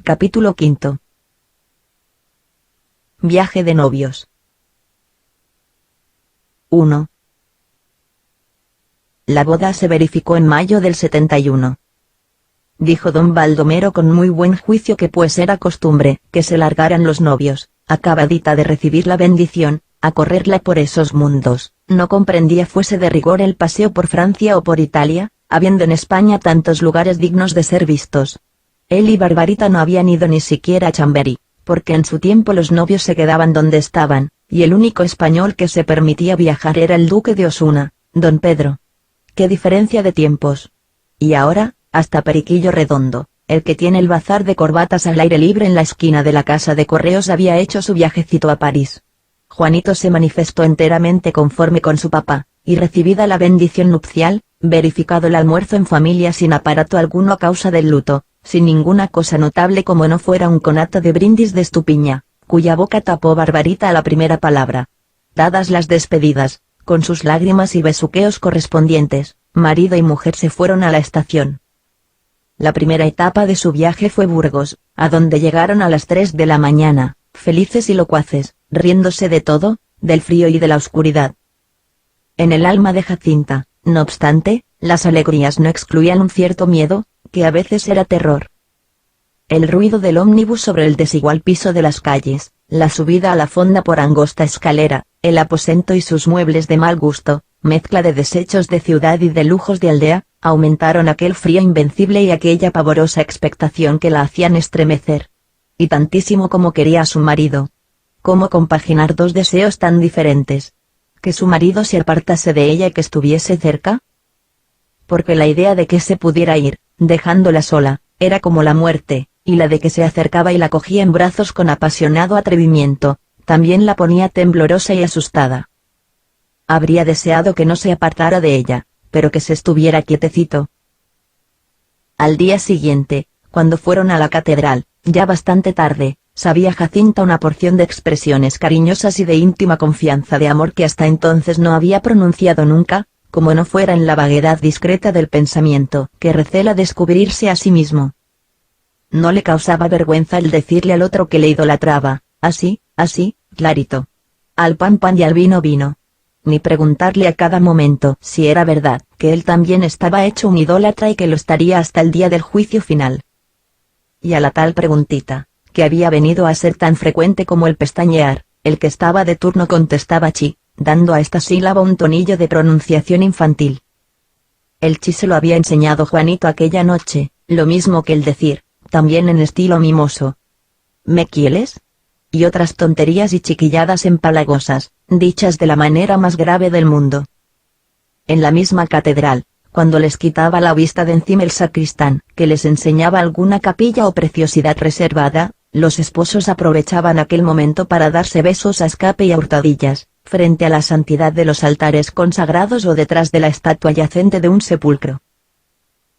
Capítulo 5. Viaje de novios. 1. La boda se verificó en mayo del 71. Dijo don Baldomero con muy buen juicio que pues era costumbre que se largaran los novios, acabadita de recibir la bendición, a correrla por esos mundos. No comprendía fuese de rigor el paseo por Francia o por Italia, habiendo en España tantos lugares dignos de ser vistos. Él y Barbarita no habían ido ni siquiera a Chamberí, porque en su tiempo los novios se quedaban donde estaban, y el único español que se permitía viajar era el duque de Osuna, don Pedro. ¡Qué diferencia de tiempos! Y ahora, hasta Periquillo Redondo, el que tiene el bazar de corbatas al aire libre en la esquina de la casa de correos, había hecho su viajecito a París. Juanito se manifestó enteramente conforme con su papá, y recibida la bendición nupcial, verificado el almuerzo en familia sin aparato alguno a causa del luto, sin ninguna cosa notable como no fuera un conato de brindis de estupiña, cuya boca tapó Barbarita a la primera palabra. Dadas las despedidas, con sus lágrimas y besuqueos correspondientes, marido y mujer se fueron a la estación. La primera etapa de su viaje fue Burgos, a donde llegaron a las 3 de la mañana, felices y locuaces, riéndose de todo, del frío y de la oscuridad. En el alma de Jacinta, no obstante, las alegrías no excluían un cierto miedo, que a veces era terror. El ruido del ómnibus sobre el desigual piso de las calles, la subida a la fonda por angosta escalera, el aposento y sus muebles de mal gusto, mezcla de desechos de ciudad y de lujos de aldea, aumentaron aquel frío invencible y aquella pavorosa expectación que la hacían estremecer. Y tantísimo como quería a su marido. ¿Cómo compaginar dos deseos tan diferentes? ¿Que su marido se apartase de ella y que estuviese cerca? Porque la idea de que se pudiera ir, dejándola sola, era como la muerte, y la de que se acercaba y la cogía en brazos con apasionado atrevimiento, también la ponía temblorosa y asustada. Habría deseado que no se apartara de ella, pero que se estuviera quietecito. Al día siguiente, cuando fueron a la catedral, ya bastante tarde, sabía Jacinta una porción de expresiones cariñosas y de íntima confianza de amor que hasta entonces no había pronunciado nunca, como no fuera en la vaguedad discreta del pensamiento que recela descubrirse a sí mismo. No le causaba vergüenza el decirle al otro que le idolatraba, así, clarito. Al pan pan y al vino vino. Ni preguntarle a cada momento si era verdad que él también estaba hecho un idólatra y que lo estaría hasta el día del juicio final. Y a la tal preguntita, que había venido a ser tan frecuente como el pestañear, el que estaba de turno contestaba chi, dando a esta sílaba un tonillo de pronunciación infantil. El chi se lo había enseñado Juanito aquella noche, lo mismo que el decir, también en estilo mimoso. ¿Me quieres? Y otras tonterías y chiquilladas empalagosas, dichas de la manera más grave del mundo. En la misma catedral, cuando les quitaba la vista de encima el sacristán, que les enseñaba alguna capilla o preciosidad reservada, los esposos aprovechaban aquel momento para darse besos a escape y a hurtadillas, frente a la santidad de los altares consagrados o detrás de la estatua yacente de un sepulcro.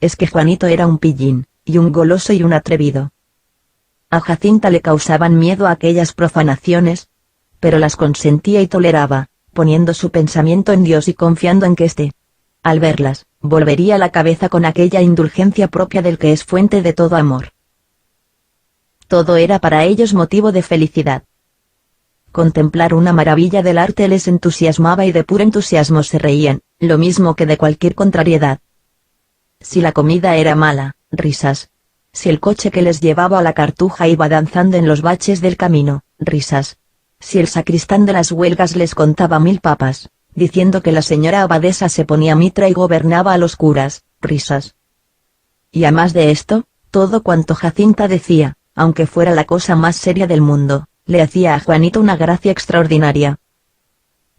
Es que Juanito era un pillín, y un goloso y un atrevido. A Jacinta le causaban miedo aquellas profanaciones, pero las consentía y toleraba, poniendo su pensamiento en Dios y confiando en que éste, al verlas, volvería la cabeza con aquella indulgencia propia del que es fuente de todo amor. Todo era para ellos motivo de felicidad. Contemplar una maravilla del arte les entusiasmaba y de puro entusiasmo se reían, lo mismo que de cualquier contrariedad. Si la comida era mala, risas. Si el coche que les llevaba a la Cartuja iba danzando en los baches del camino, risas. Si el sacristán de las huelgas les contaba 1000 papas, diciendo que la señora abadesa se ponía mitra y gobernaba a los curas, risas. Y a más de esto, todo cuanto Jacinta decía, aunque fuera la cosa más seria del mundo, le hacía a Juanito una gracia extraordinaria.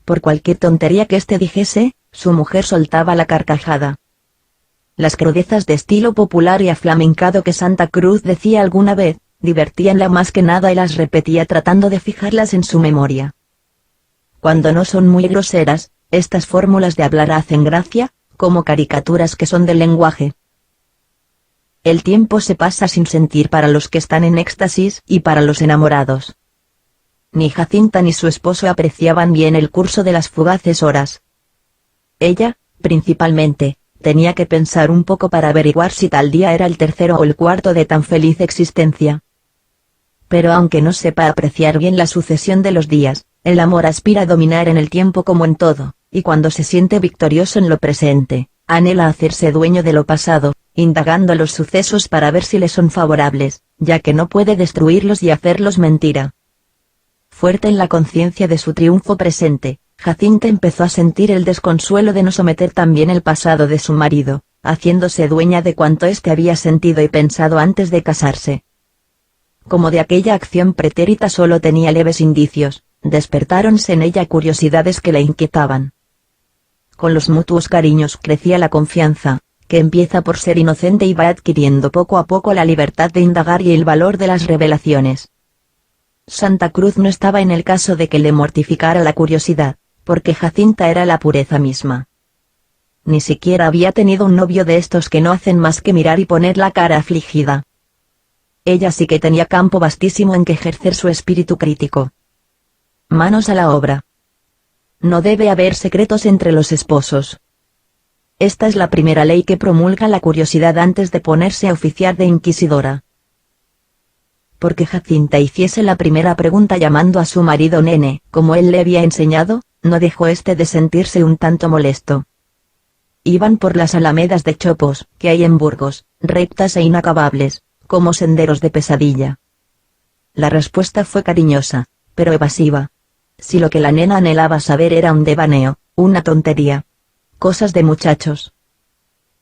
Por cualquier tontería que éste dijese, su mujer soltaba la carcajada. Las crudezas de estilo popular y aflamencado que Santa Cruz decía alguna vez, divertíanla más que nada y las repetía tratando de fijarlas en su memoria. Cuando no son muy groseras, estas fórmulas de hablar hacen gracia, como caricaturas que son del lenguaje. El tiempo se pasa sin sentir para los que están en éxtasis y para los enamorados. Ni Jacinta ni su esposo apreciaban bien el curso de las fugaces horas. Ella, principalmente, tenía que pensar un poco para averiguar si tal día era el tercero o el cuarto de tan feliz existencia. Pero aunque no sepa apreciar bien la sucesión de los días, el amor aspira a dominar en el tiempo como en todo, y cuando se siente victorioso en lo presente, anhela hacerse dueño de lo pasado, indagando los sucesos para ver si le son favorables, ya que no puede destruirlos y hacerlos mentira. Fuerte en la conciencia de su triunfo presente, Jacinta empezó a sentir el desconsuelo de no someter también el pasado de su marido, haciéndose dueña de cuanto éste había sentido y pensado antes de casarse. Como de aquella acción pretérita solo tenía leves indicios, despertáronse en ella curiosidades que la inquietaban. Con los mutuos cariños crecía la confianza, que empieza por ser inocente y va adquiriendo poco a poco la libertad de indagar y el valor de las revelaciones. Santa Cruz no estaba en el caso de que le mortificara la curiosidad, porque Jacinta era la pureza misma. Ni siquiera había tenido un novio de estos que no hacen más que mirar y poner la cara afligida. Ella sí que tenía campo vastísimo en que ejercer su espíritu crítico. Manos a la obra. No debe haber secretos entre los esposos. Esta es la primera ley que promulga la curiosidad antes de ponerse a oficiar de inquisidora. Porque Jacinta hiciese la primera pregunta llamando a su marido nene, como él le había enseñado, no dejó éste de sentirse un tanto molesto. Iban por las alamedas de chopos, que hay en Burgos, rectas e inacabables, como senderos de pesadilla. La respuesta fue cariñosa, pero evasiva. Si lo que la nena anhelaba saber era un devaneo, una tontería. Cosas de muchachos.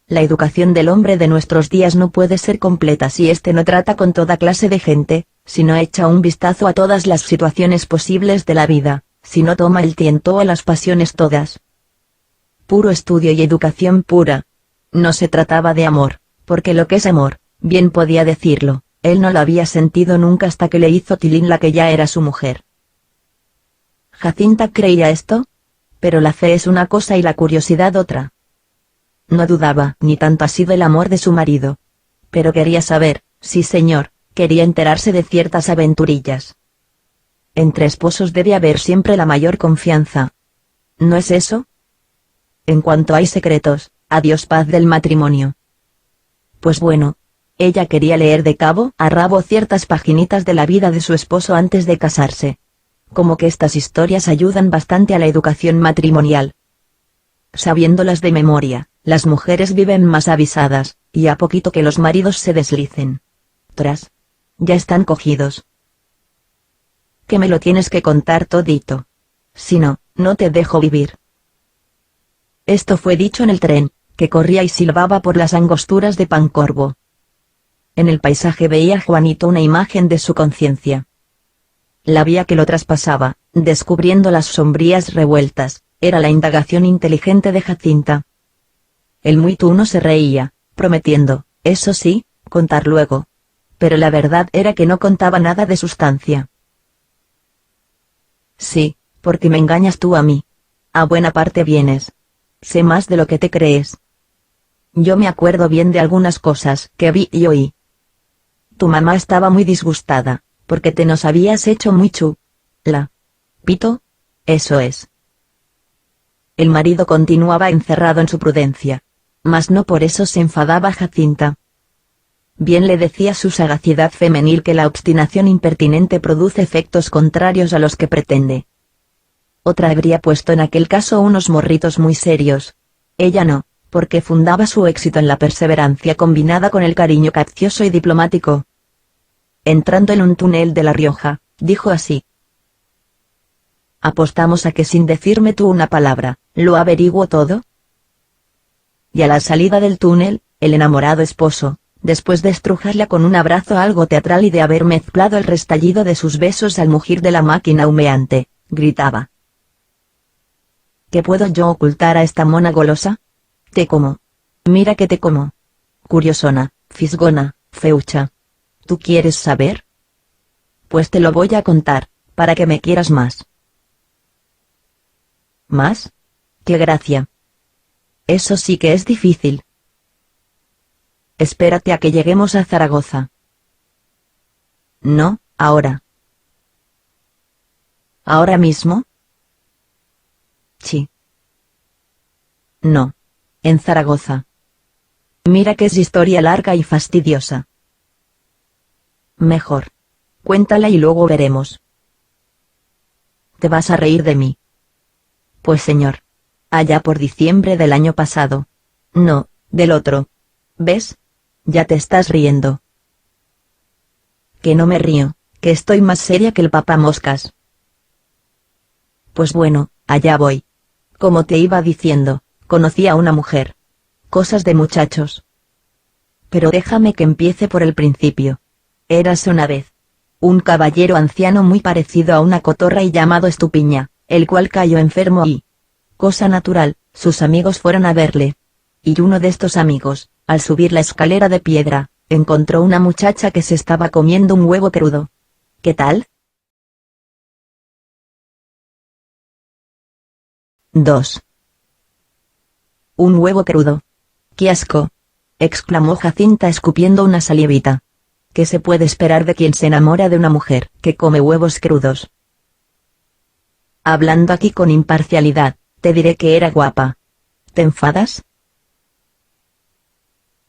La educación del hombre de nuestros días no puede ser completa si éste no trata con toda clase de gente, si no echa un vistazo a todas las situaciones posibles de la vida, si no toma el tiento a las pasiones todas. Puro estudio y educación pura. No se trataba de amor, porque lo que es amor, bien podía decirlo, él no lo había sentido nunca hasta que le hizo tilín la que ya era su mujer. Jacinta creía esto, pero la fe es una cosa y la curiosidad otra. No dudaba ni tanto así del amor de su marido. Pero quería saber, sí señor, quería enterarse de ciertas aventurillas. Entre esposos debe haber siempre la mayor confianza. ¿No es eso? En cuanto hay secretos, adiós paz del matrimonio. Pues bueno, ella quería leer de cabo a rabo ciertas paginitas de la vida de su esposo antes de casarse. Como que estas historias ayudan bastante a la educación matrimonial. Sabiéndolas de memoria, las mujeres viven más avisadas, y a poquito que los maridos se deslicen. Tras. Ya están cogidos. Que me lo tienes que contar todito. Si no, no te dejo vivir. Esto fue dicho en el tren, que corría y silbaba por las angosturas de Pancorbo. En el paisaje veía Juanito una imagen de su conciencia. La vía que lo traspasaba, descubriendo las sombrías revueltas, era la indagación inteligente de Jacinta. El muy tuno se reía, prometiendo, eso sí, contar luego. Pero la verdad era que no contaba nada de sustancia. Sí, porque me engañas tú a mí. A buena parte vienes. Sé más de lo que te crees. Yo me acuerdo bien de algunas cosas que vi y oí. Tu mamá estaba muy disgustada, porque te nos habías hecho muy chula. Pito, eso es. El marido continuaba encerrado en su prudencia. Mas no por eso se enfadaba Jacinta. Bien le decía su sagacidad femenil que la obstinación impertinente produce efectos contrarios a los que pretende. Otra habría puesto en aquel caso unos morritos muy serios. Ella no, porque fundaba su éxito en la perseverancia combinada con el cariño capcioso y diplomático. Entrando en un túnel de La Rioja, dijo así. Apostamos a que sin decirme tú una palabra, lo averiguo todo. Y a la salida del túnel, el enamorado esposo, después de estrujarla con un abrazo algo teatral y de haber mezclado el restallido de sus besos al mugir de la máquina humeante, gritaba. ¿Qué puedo yo ocultar a esta mona golosa? Te como. Mira que te como. Curiosona, fisgona, feucha. ¿Tú quieres saber? Pues te lo voy a contar, para que me quieras más. ¿Más? ¡Qué gracia! Eso sí que es difícil. Espérate a que lleguemos a Zaragoza. No, ahora. ¿Ahora mismo? Sí. No. En Zaragoza. Mira que es historia larga y fastidiosa. Mejor. Cuéntala y luego veremos. ¿Te vas a reír de mí? Pues señor. Allá por diciembre del año pasado. No, del otro. ¿Ves? Ya te estás riendo. Que no me río, que estoy más seria que el papamoscas. Pues bueno, allá voy. Como te iba diciendo, conocí a una mujer. Cosas de muchachos. Pero déjame que empiece por el principio. Érase una vez un caballero anciano muy parecido a una cotorra y llamado Estupiña, el cual cayó enfermo y, cosa natural, sus amigos fueron a verle. Y uno de estos amigos, al subir la escalera de piedra, encontró una muchacha que se estaba comiendo un huevo crudo. ¿Qué tal? 2. Un huevo crudo. ¡Qué asco! Exclamó Jacinta escupiendo una salivita. ¿Qué se puede esperar de quien se enamora de una mujer que come huevos crudos? Hablando aquí con imparcialidad, te diré que era guapa. ¿Te enfadas?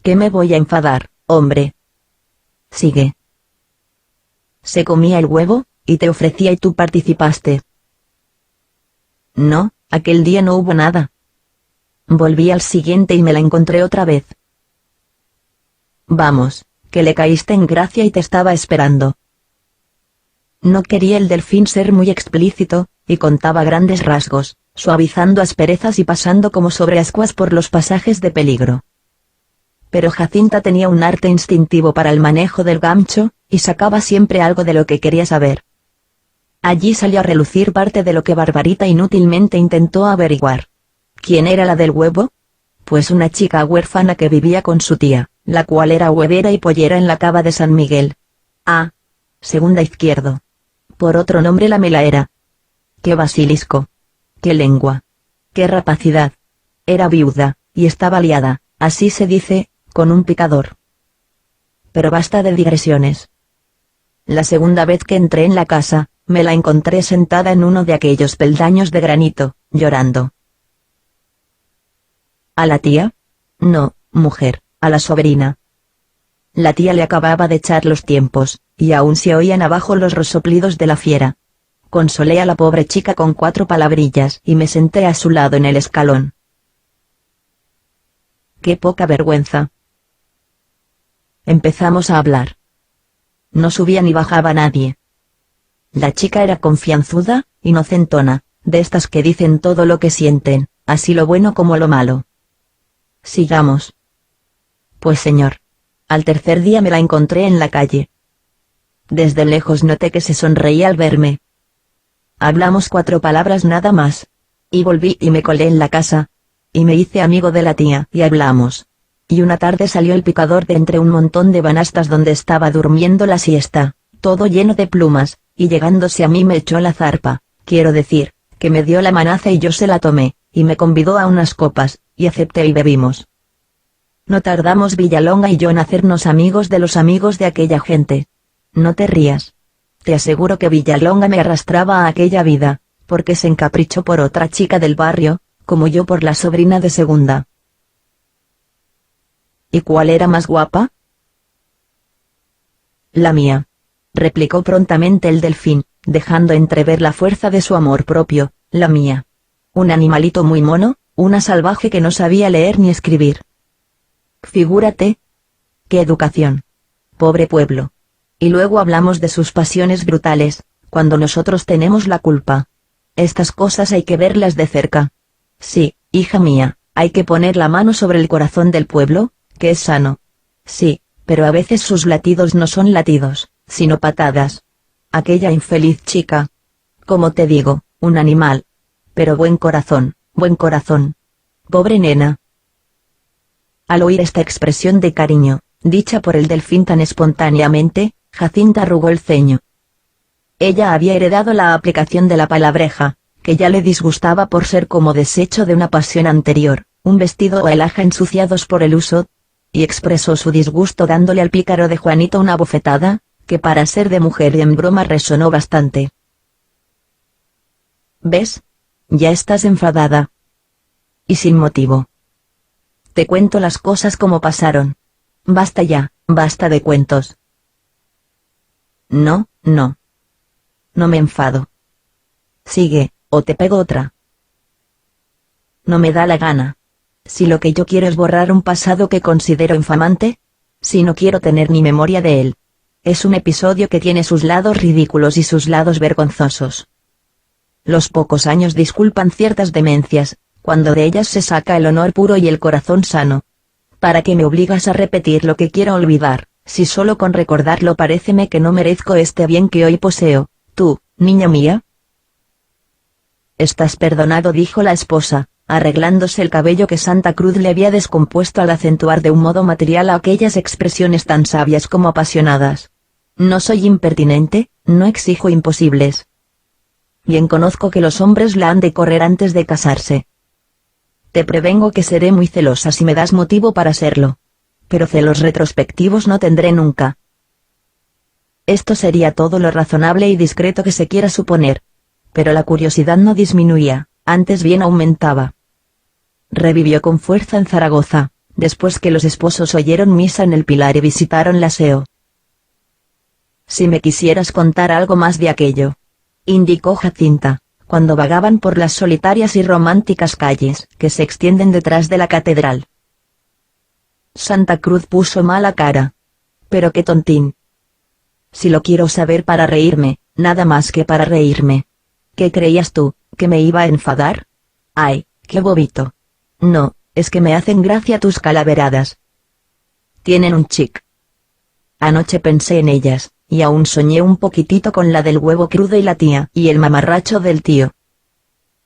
¿Qué me voy a enfadar, hombre? Sigue. Se comía el huevo, y te ofrecía y tú participaste. No, aquel día no hubo nada. Volví al siguiente y me la encontré otra vez. Vamos, que le caíste en gracia y te estaba esperando. No quería el delfín ser muy explícito, y contaba grandes rasgos, suavizando asperezas y pasando como sobre ascuas por los pasajes de peligro. Pero Jacinta tenía un arte instintivo para el manejo del gancho, y sacaba siempre algo de lo que quería saber. Allí salió a relucir parte de lo que Barbarita inútilmente intentó averiguar. ¿Quién era la del huevo? Pues una chica huérfana que vivía con su tía, la cual era huevera y pollera en la cava de San Miguel. Ah. Segunda izquierdo. Por otro nombre la melaera. ¡Qué basilisco! ¡Qué lengua! ¡Qué rapacidad! Era viuda, y estaba liada, así se dice, con un picador. Pero basta de digresiones. La segunda vez que entré en la casa, me la encontré sentada en uno de aquellos peldaños de granito, llorando. ¿A la tía? No, mujer, a la sobrina. La tía le acababa de echar los tiempos, y aún se oían abajo los resoplidos de la fiera. Consolé a la pobre chica con 4 palabrillas y me senté a su lado en el escalón. ¡Qué poca vergüenza! Empezamos a hablar. No subía ni bajaba nadie. La chica era confianzuda, inocentona, de estas que dicen todo lo que sienten, así lo bueno como lo malo. Sigamos. Pues señor. Al tercer día me la encontré en la calle. Desde lejos noté que se sonreía al verme. Hablamos 4 palabras nada más. Y volví y me colé en la casa. Y me hice amigo de la tía y hablamos. Y una tarde salió el picador de entre un montón de banastas donde estaba durmiendo la siesta, todo lleno de plumas, y llegándose a mí me echó la zarpa, quiero decir, que me dio la manaza y yo se la tomé, y me convidó a unas copas, y acepté y bebimos. No tardamos Villalonga y yo en hacernos amigos de los amigos de aquella gente. No te rías. Te aseguro que Villalonga me arrastraba a aquella vida, porque se encaprichó por otra chica del barrio, como yo por la sobrina de segunda. ¿Y cuál era más guapa? La mía. Replicó prontamente el delfín, dejando entrever la fuerza de su amor propio, la mía. Un animalito muy mono, una salvaje que no sabía leer ni escribir. Figúrate. ¡Qué educación! Pobre pueblo. Y luego hablamos de sus pasiones brutales, cuando nosotros tenemos la culpa. Estas cosas hay que verlas de cerca. Sí, hija mía, hay que poner la mano sobre el corazón del pueblo, que es sano. Sí, pero a veces sus latidos no son latidos, sino patadas. Aquella infeliz chica. Como te digo, un animal. Pero buen corazón, buen corazón. Pobre nena. Al oír esta expresión de cariño, dicha por el delfín tan espontáneamente, Jacinta arrugó el ceño. Ella había heredado la aplicación de la palabreja, que ya le disgustaba por ser como desecho de una pasión anterior, un vestido o alhaja ensuciados por el uso, y expresó su disgusto dándole al pícaro de Juanito una bofetada, que para ser de mujer y en broma resonó bastante. ¿Ves? Ya estás enfadada. Y sin motivo. Te cuento las cosas como pasaron. Basta ya, basta de cuentos. No, no. No me enfado. Sigue, o te pego otra. No me da la gana. Si lo que yo quiero es borrar un pasado que considero infamante, si no quiero tener ni memoria de él. Es un episodio que tiene sus lados ridículos y sus lados vergonzosos. Los pocos años disculpan ciertas demencias, cuando de ellas se saca el honor puro y el corazón sano. ¿Para qué me obligas a repetir lo que quiero olvidar, si solo con recordarlo paréceme que no merezco este bien que hoy poseo, tú, niña mía? Estás perdonado, dijo la esposa, arreglándose el cabello que Santa Cruz le había descompuesto al acentuar de un modo material aquellas expresiones tan sabias como apasionadas. No soy impertinente, no exijo imposibles. Bien conozco que los hombres la han de correr antes de casarse. Te prevengo que seré muy celosa si me das motivo para serlo. Pero celos retrospectivos no tendré nunca. Esto sería todo lo razonable y discreto que se quiera suponer. Pero la curiosidad no disminuía, antes bien aumentaba. Revivió con fuerza en Zaragoza, después que los esposos oyeron misa en el Pilar y visitaron la SEO. Si me quisieras contar algo más de aquello, indicó Jacinta, cuando vagaban por las solitarias y románticas calles que se extienden detrás de la catedral. Santa Cruz puso mala cara. Pero qué tontín. Si lo quiero saber para reírme, nada más que para reírme. ¿Qué creías tú, que me iba a enfadar? Ay, qué bobito. No, es que me hacen gracia tus calaveradas. Tienen un chic. Anoche pensé en ellas, y aún soñé un poquitito con la del huevo crudo y la tía y el mamarracho del tío.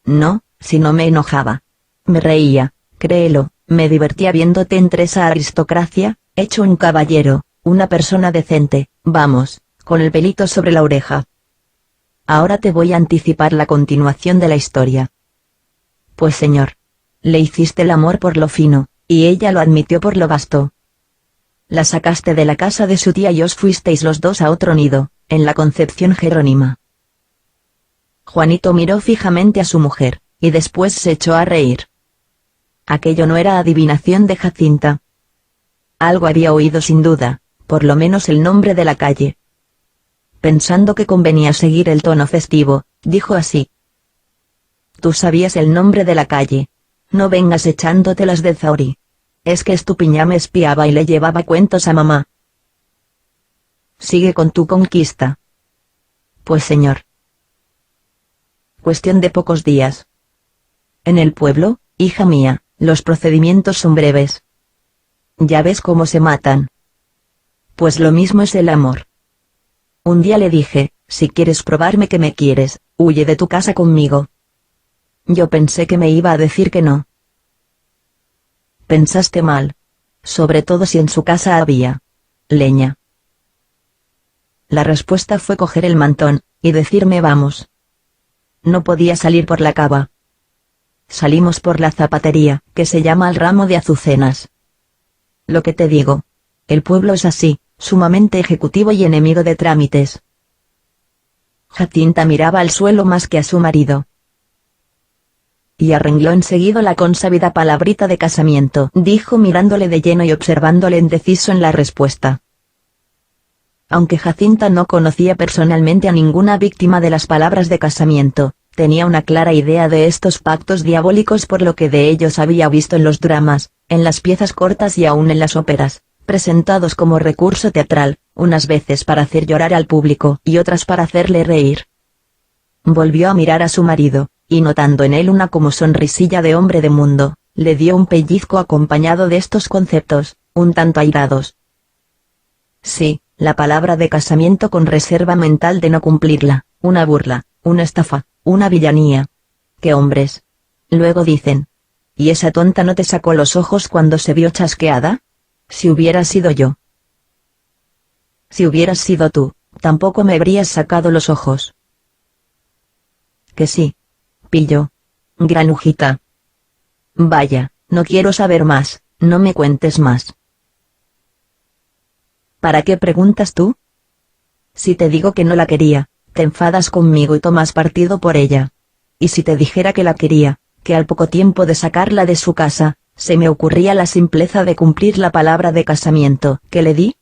No, si no me enojaba. Me reía, créelo, me divertía viéndote entre esa aristocracia, hecho un caballero, una persona decente, vamos, con el pelito sobre la oreja. Ahora te voy a anticipar la continuación de la historia. Pues señor, le hiciste el amor por lo fino, y ella lo admitió por lo vasto. La sacaste de la casa de su tía y os fuisteis los dos a otro nido, en la Concepción Jerónima. Juanito miró fijamente a su mujer, y después se echó a reír. Aquello no era adivinación de Jacinta. Algo había oído sin duda, por lo menos el nombre de la calle. Pensando que convenía seguir el tono festivo, dijo así. Tú sabías el nombre de la calle. No vengas echándote las de Zauri. Es que Estupiñá me espiaba y le llevaba cuentos a mamá. Sigue con tu conquista. Pues señor. Cuestión de pocos días. En el pueblo, hija mía, los procedimientos son breves. Ya ves cómo se matan. Pues lo mismo es el amor. Un día le dije, si quieres probarme que me quieres, huye de tu casa conmigo. Yo pensé que me iba a decir que no. Pensaste mal. Sobre todo si en su casa había leña. La respuesta fue coger el mantón, y decirme vamos. No podía salir por la cava. Salimos por la zapatería, que se llama El Ramo de Azucenas. Lo que te digo. El pueblo es así, sumamente ejecutivo y enemigo de trámites. Jacinta miraba al suelo más que a su marido. Y arregló enseguida la consabida palabrita de casamiento, dijo mirándole de lleno y observándole indeciso en la respuesta. Aunque Jacinta no conocía personalmente a ninguna víctima de las palabras de casamiento, tenía una clara idea de estos pactos diabólicos por lo que de ellos había visto en los dramas, en las piezas cortas y aún en las óperas, presentados como recurso teatral, unas veces para hacer llorar al público y otras para hacerle reír. Volvió a mirar a su marido, y notando en él una como sonrisilla de hombre de mundo, le dio un pellizco acompañado de estos conceptos, un tanto airados. Sí, la palabra de casamiento con reserva mental de no cumplirla, una burla, una estafa, una villanía. ¡Qué hombres! Luego dicen. ¿Y esa tonta no te sacó los ojos cuando se vio chasqueada? Si hubiera sido yo. Si hubieras sido tú, tampoco me habrías sacado los ojos. Que sí. Pillo. Granujita. Vaya, no quiero saber más, no me cuentes más. ¿Para qué preguntas tú? Si te digo que no la quería, te enfadas conmigo y tomas partido por ella. Y si te dijera que la quería, que al poco tiempo de sacarla de su casa, se me ocurría la simpleza de cumplir la palabra de casamiento que le di.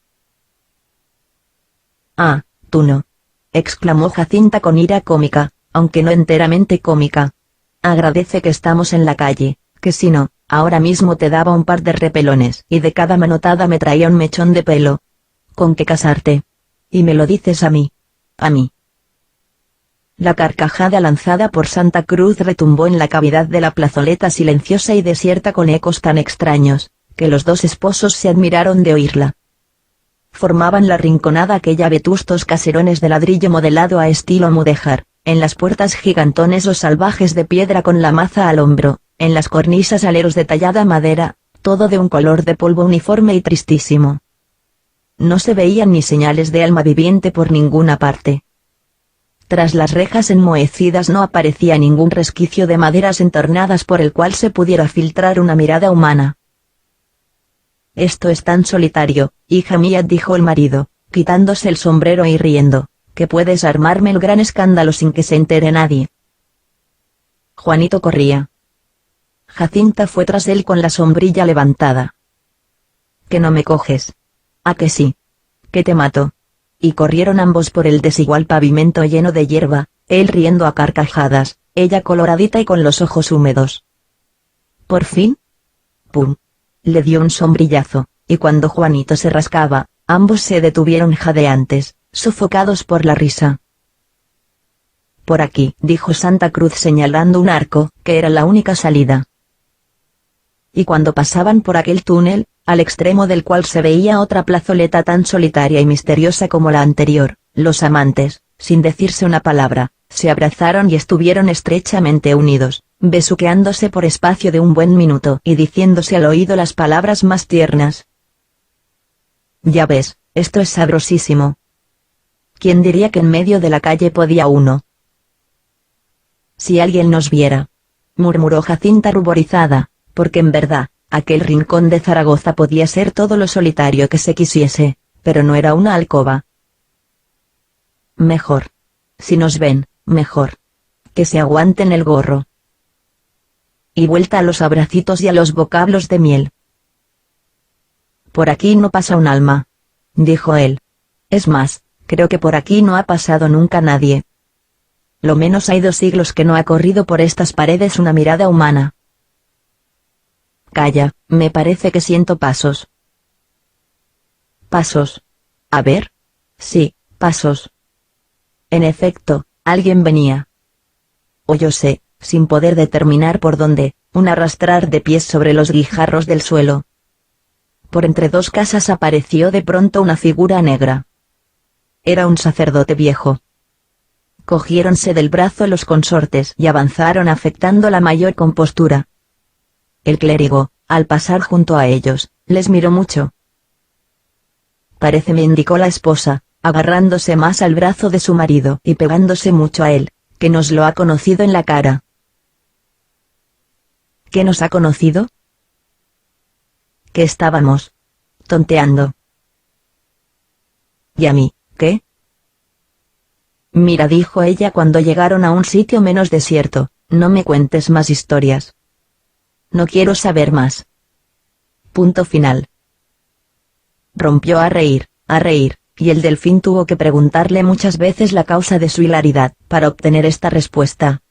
Ah, tú no. Exclamó Jacinta con ira cómica, aunque no enteramente cómica. Agradece que estamos en la calle, que si no, ahora mismo te daba un par de repelones y de cada manotada me traía un mechón de pelo. ¿Con qué casarte? Y me lo dices a mí. A mí. La carcajada lanzada por Santa Cruz retumbó en la cavidad de la plazoleta silenciosa y desierta con ecos tan extraños, que los dos esposos se admiraron de oírla. Formaban la rinconada aquella vetustos caserones de ladrillo modelado a estilo mudéjar, en las puertas gigantones los salvajes de piedra con la maza al hombro, en las cornisas aleros de tallada madera, todo de un color de polvo uniforme y tristísimo. No se veían ni señales de alma viviente por ninguna parte. Tras las rejas enmohecidas no aparecía ningún resquicio de maderas entornadas por el cual se pudiera filtrar una mirada humana. Esto es tan solitario, hija mía, dijo el marido, quitándose el sombrero y riendo, que puedes armarme el gran escándalo sin que se entere nadie. Juanito corría. Jacinta fue tras él con la sombrilla levantada. ¿Que no me coges? ¿A que sí? ¿Que te mato? Y corrieron ambos por el desigual pavimento lleno de hierba, él riendo a carcajadas, ella coloradita y con los ojos húmedos. Por fin, ¡pum!, le dio un sombrillazo, y cuando Juanito se rascaba, ambos se detuvieron jadeantes, sofocados por la risa. Por aquí, dijo Santa Cruz señalando un arco, que era la única salida. Y cuando pasaban por aquel túnel, al extremo del cual se veía otra plazoleta tan solitaria y misteriosa como la anterior, los amantes, sin decirse una palabra, se abrazaron y estuvieron estrechamente unidos, besuqueándose por espacio de un buen minuto y diciéndose al oído las palabras más tiernas. Ya ves, esto es sabrosísimo. ¿Quién diría que en medio de la calle podía uno? Si alguien nos viera, murmuró Jacinta ruborizada, porque en verdad, aquel rincón de Zaragoza podía ser todo lo solitario que se quisiese, pero no era una alcoba. Mejor. Si nos ven, mejor. Que se aguanten el gorro. Y vuelta a los abracitos y a los vocablos de miel. Por aquí no pasa un alma, dijo él. Es más, creo que por aquí no ha pasado nunca nadie. Lo menos hay 2 siglos que no ha corrido por estas paredes una mirada humana. Calla, me parece que siento pasos. ¿Pasos? A ver. Sí, pasos. En efecto, alguien venía. O yo sé, sin poder determinar por dónde, un arrastrar de pies sobre los guijarros del suelo. Por entre 2 casas apareció de pronto una figura negra. Era un sacerdote viejo. Cogiéronse del brazo los consortes y avanzaron afectando la mayor compostura. El clérigo, al pasar junto a ellos, les miró mucho. Paréceme, indicó la esposa, agarrándose más al brazo de su marido y pegándose mucho a él, que nos lo ha conocido en la cara. ¿Qué nos ha conocido? Que estábamos tonteando. ¿Y a mí, qué? Mira, dijo ella cuando llegaron a un sitio menos desierto, no me cuentes más historias. No quiero saber más. Punto final. Rompió a reír, y el delfín tuvo que preguntarle muchas veces la causa de su hilaridad, para obtener esta respuesta.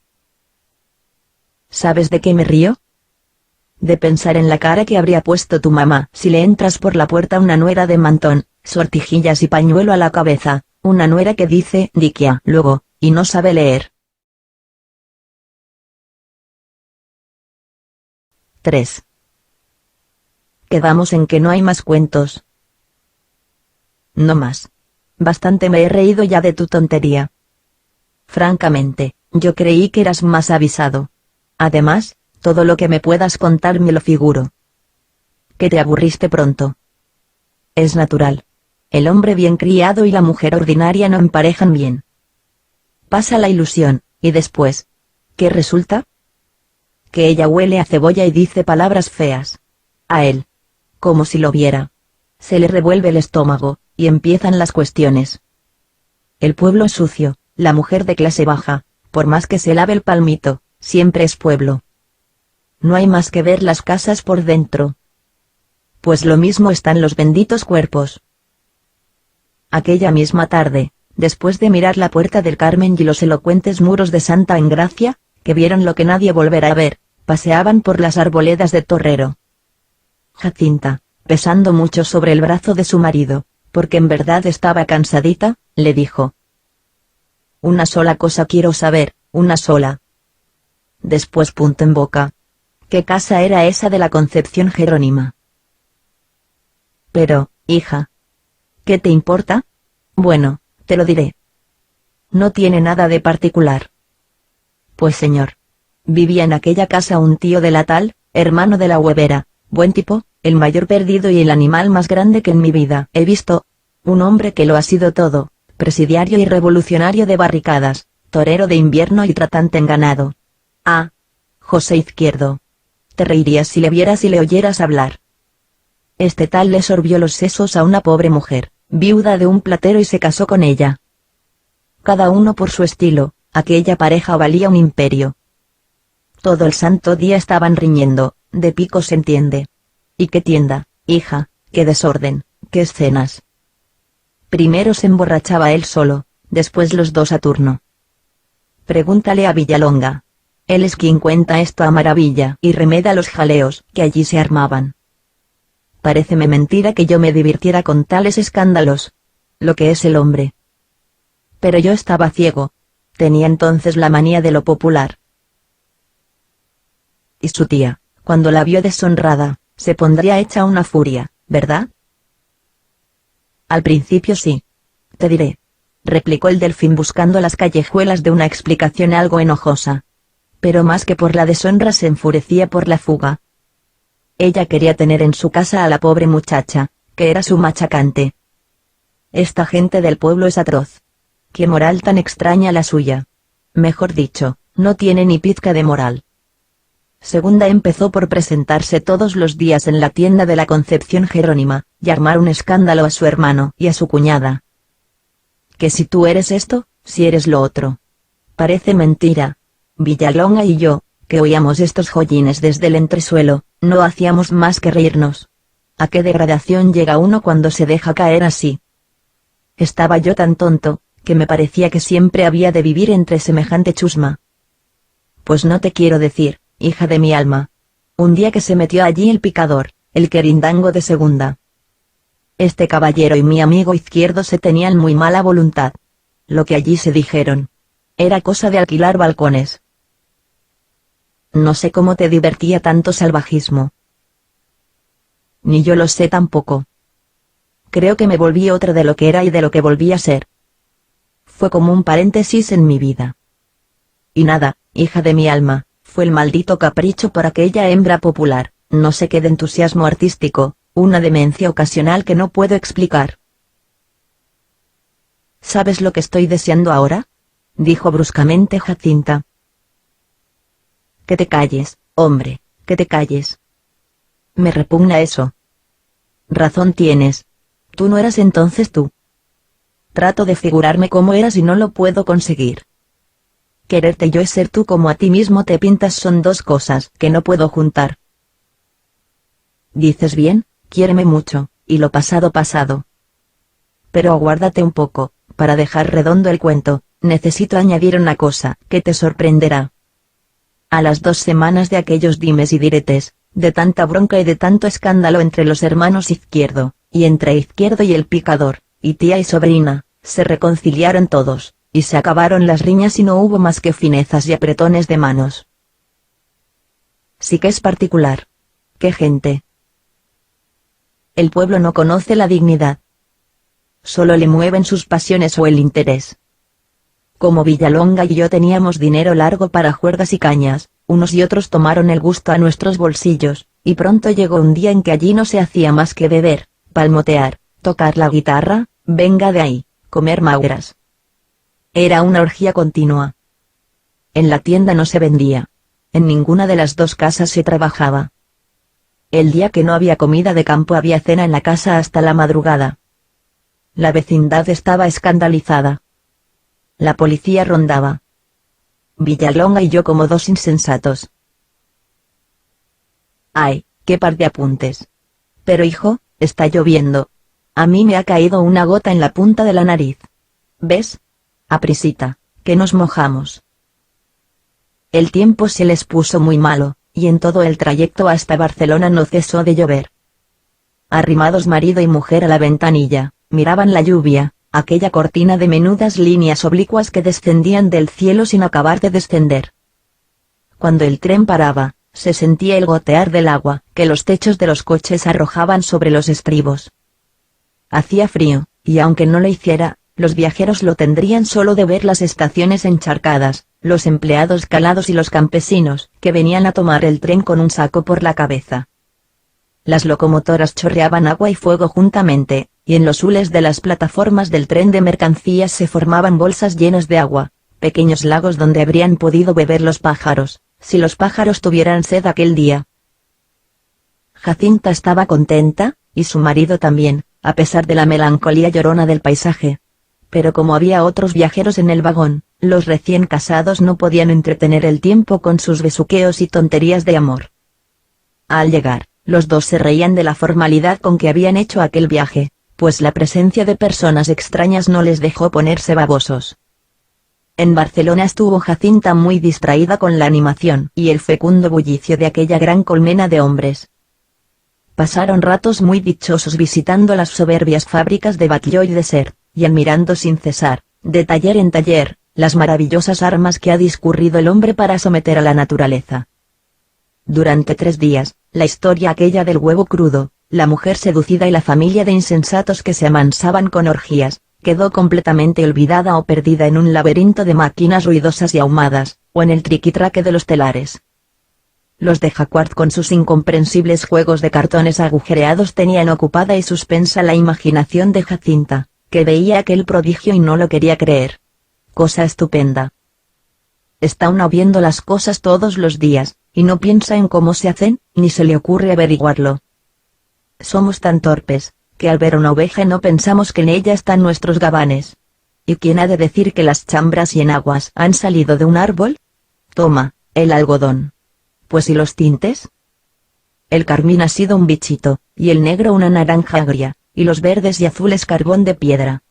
¿Sabes de qué me río? De pensar en la cara que habría puesto tu mamá si le entras por la puerta una nuera de mantón, sortijillas y pañuelo a la cabeza, una nuera que dice diquia luego, y no sabe leer. 3. Quedamos en que no hay más cuentos. No más. Bastante me he reído ya de tu tontería. Francamente, yo creí que eras más avisado. Además, todo lo que me puedas contar me lo figuro. Que te aburriste pronto. Es natural. El hombre bien criado y la mujer ordinaria no emparejan bien. Pasa la ilusión, y después, ¿qué resulta? Que ella huele a cebolla y dice palabras feas. A él. Como si lo viera. Se le revuelve el estómago, y empiezan las cuestiones. El pueblo es sucio, la mujer de clase baja, por más que se lave el palmito, siempre es pueblo. No hay más que ver las casas por dentro. Pues lo mismo están los benditos cuerpos. Aquella misma tarde, después de mirar la Puerta del Carmen y los elocuentes muros de Santa Engracia, que vieron lo que nadie volverá a ver, paseaban por las arboledas de Torrero. Jacinta, pesando mucho sobre el brazo de su marido, porque en verdad estaba cansadita, le dijo: «Una sola cosa quiero saber, una sola». Después punto en boca: «¿Qué casa era esa de la Concepción Jerónima?». «Pero, hija, ¿qué te importa?». «Bueno, te lo diré. No tiene nada de particular». «Pues señor, vivía en aquella casa un tío de la tal, hermano de la huevera, buen tipo, el mayor perdido y el animal más grande que en mi vida he visto, un hombre que lo ha sido todo, presidiario y revolucionario de barricadas, torero de invierno y tratante en ganado. Ah, José Izquierdo. Te reirías si le vieras y le oyeras hablar. Este tal le sorbió los sesos a una pobre mujer, viuda de un platero, y se casó con ella. Cada uno por su estilo, aquella pareja valía un imperio. Todo el santo día estaban riñendo, de pico se entiende. ¿Y qué tienda, hija, qué desorden, qué escenas? Primero se emborrachaba él solo, después los dos a turno. Pregúntale a Villalonga. Él es quien cuenta esto a maravilla y remeda los jaleos que allí se armaban. Paréceme mentira que yo me divirtiera con tales escándalos. Lo que es el hombre. Pero yo estaba ciego. Tenía entonces la manía de lo popular. Y su tía, cuando la vio deshonrada, se pondría hecha una furia, ¿verdad? Al principio sí. Te diré, replicó el Delfín buscando las callejuelas de una explicación algo enojosa. Pero más que por la deshonra se enfurecía por la fuga. Ella quería tener en su casa a la pobre muchacha, que era su machacante. Esta gente del pueblo es atroz. Qué moral tan extraña la suya. Mejor dicho, no tiene ni pizca de moral. Segunda empezó por presentarse todos los días en la tienda de la Concepción Jerónima, y armar un escándalo a su hermano y a su cuñada. Que si tú eres esto, si eres lo otro. Parece mentira. Villalonga y yo, que oíamos estos joyines desde el entresuelo, no hacíamos más que reírnos. ¿A qué degradación llega uno cuando se deja caer así? Estaba yo tan tonto, que me parecía que siempre había de vivir entre semejante chusma. Pues no te quiero decir, hija de mi alma. Un día que se metió allí el picador, el querindango de segunda. Este caballero y mi amigo Izquierdo se tenían muy mala voluntad. Lo que allí se dijeron. Era cosa de alquilar balcones. No sé cómo te divertía tanto salvajismo. Ni yo lo sé tampoco. Creo que me volví otra de lo que era y de lo que volví a ser. Fue como un paréntesis en mi vida. Y nada, hija de mi alma, fue el maldito capricho por aquella hembra popular, no sé qué de entusiasmo artístico, una demencia ocasional que no puedo explicar. ¿Sabes lo que estoy deseando ahora?, dijo bruscamente Jacinta. Que te calles, hombre, que te calles. Me repugna eso. Razón tienes. Tú no eras entonces tú. Trato de figurarme cómo eras y no lo puedo conseguir. Quererte yo es ser tú como a ti mismo te pintas, son dos cosas que no puedo juntar. Dices bien, quiéreme mucho, y lo pasado pasado. Pero aguárdate un poco, para dejar redondo el cuento, necesito añadir una cosa que te sorprenderá. A las 2 semanas de aquellos dimes y diretes, de tanta bronca y de tanto escándalo entre los hermanos Izquierdo, y entre Izquierdo y el picador, y tía y sobrina, se reconciliaron todos, y se acabaron las riñas y no hubo más que finezas y apretones de manos. Sí que es particular. ¡Qué gente! El pueblo no conoce la dignidad. Solo le mueven sus pasiones o el interés. Como Villalonga y yo teníamos dinero largo para juergas y cañas, unos y otros tomaron el gusto a nuestros bolsillos, y pronto llegó un día en que allí no se hacía más que beber, palmotear, tocar la guitarra, venga de ahí, comer magras. Era una orgía continua. En la tienda no se vendía. En ninguna de las dos casas se trabajaba. El día que no había comida de campo había cena en la casa hasta la madrugada. La vecindad estaba escandalizada. La policía rondaba. Villalonga y yo como dos insensatos. ¡Ay, qué par de apuntes! Pero hijo, está lloviendo. A mí me ha caído una gota en la punta de la nariz. ¿ves? Aprisita, que nos mojamos. El tiempo se les puso muy malo, y en todo el trayecto hasta Barcelona no cesó de llover. Arrimados marido y mujer a la ventanilla, miraban la lluvia, aquella cortina de menudas líneas oblicuas que descendían del cielo sin acabar de descender. Cuando el tren paraba, se sentía el gotear del agua que los techos de los coches arrojaban sobre los estribos. Hacía frío, y aunque no lo hiciera, los viajeros lo tendrían solo de ver las estaciones encharcadas, los empleados calados y los campesinos que venían a tomar el tren con un saco por la cabeza. Las locomotoras chorreaban agua y fuego juntamente, y en los hules de las plataformas del tren de mercancías se formaban bolsas llenas de agua, pequeños lagos donde habrían podido beber los pájaros, si los pájaros tuvieran sed aquel día. Jacinta estaba contenta, y su marido también, a pesar de la melancolía llorona del paisaje. Pero como había otros viajeros en el vagón, los recién casados no podían entretener el tiempo con sus besuqueos y tonterías de amor. Al llegar, los dos se reían de la formalidad con que habían hecho aquel viaje, pues la presencia de personas extrañas no les dejó ponerse babosos. En Barcelona estuvo Jacinta muy distraída con la animación y el fecundo bullicio de aquella gran colmena de hombres. Pasaron ratos muy dichosos visitando las soberbias fábricas de Batlló y de Sert, y admirando sin cesar, de taller en taller, las maravillosas armas que ha discurrido el hombre para someter a la naturaleza. Durante 3 días, la historia aquella del huevo crudo, la mujer seducida y la familia de insensatos que se amansaban con orgías, quedó completamente olvidada o perdida en un laberinto de máquinas ruidosas y ahumadas, o en el triquitraque de los telares. Los de Jacquard con sus incomprensibles juegos de cartones agujereados tenían ocupada y suspensa la imaginación de Jacinta, que veía aquel prodigio y no lo quería creer. Cosa estupenda. Está uno viendo las cosas todos los días, y no piensa en cómo se hacen, ni se le ocurre averiguarlo. Somos tan torpes, que al ver una oveja no pensamos que en ella están nuestros gabanes. ¿Y quién ha de decir que las chambras y enaguas han salido de un árbol? Toma, el algodón. Pues ¿y los tintes? El carmín ha sido un bichito, y el negro una naranja agria, y los verdes y azules carbón de piedra.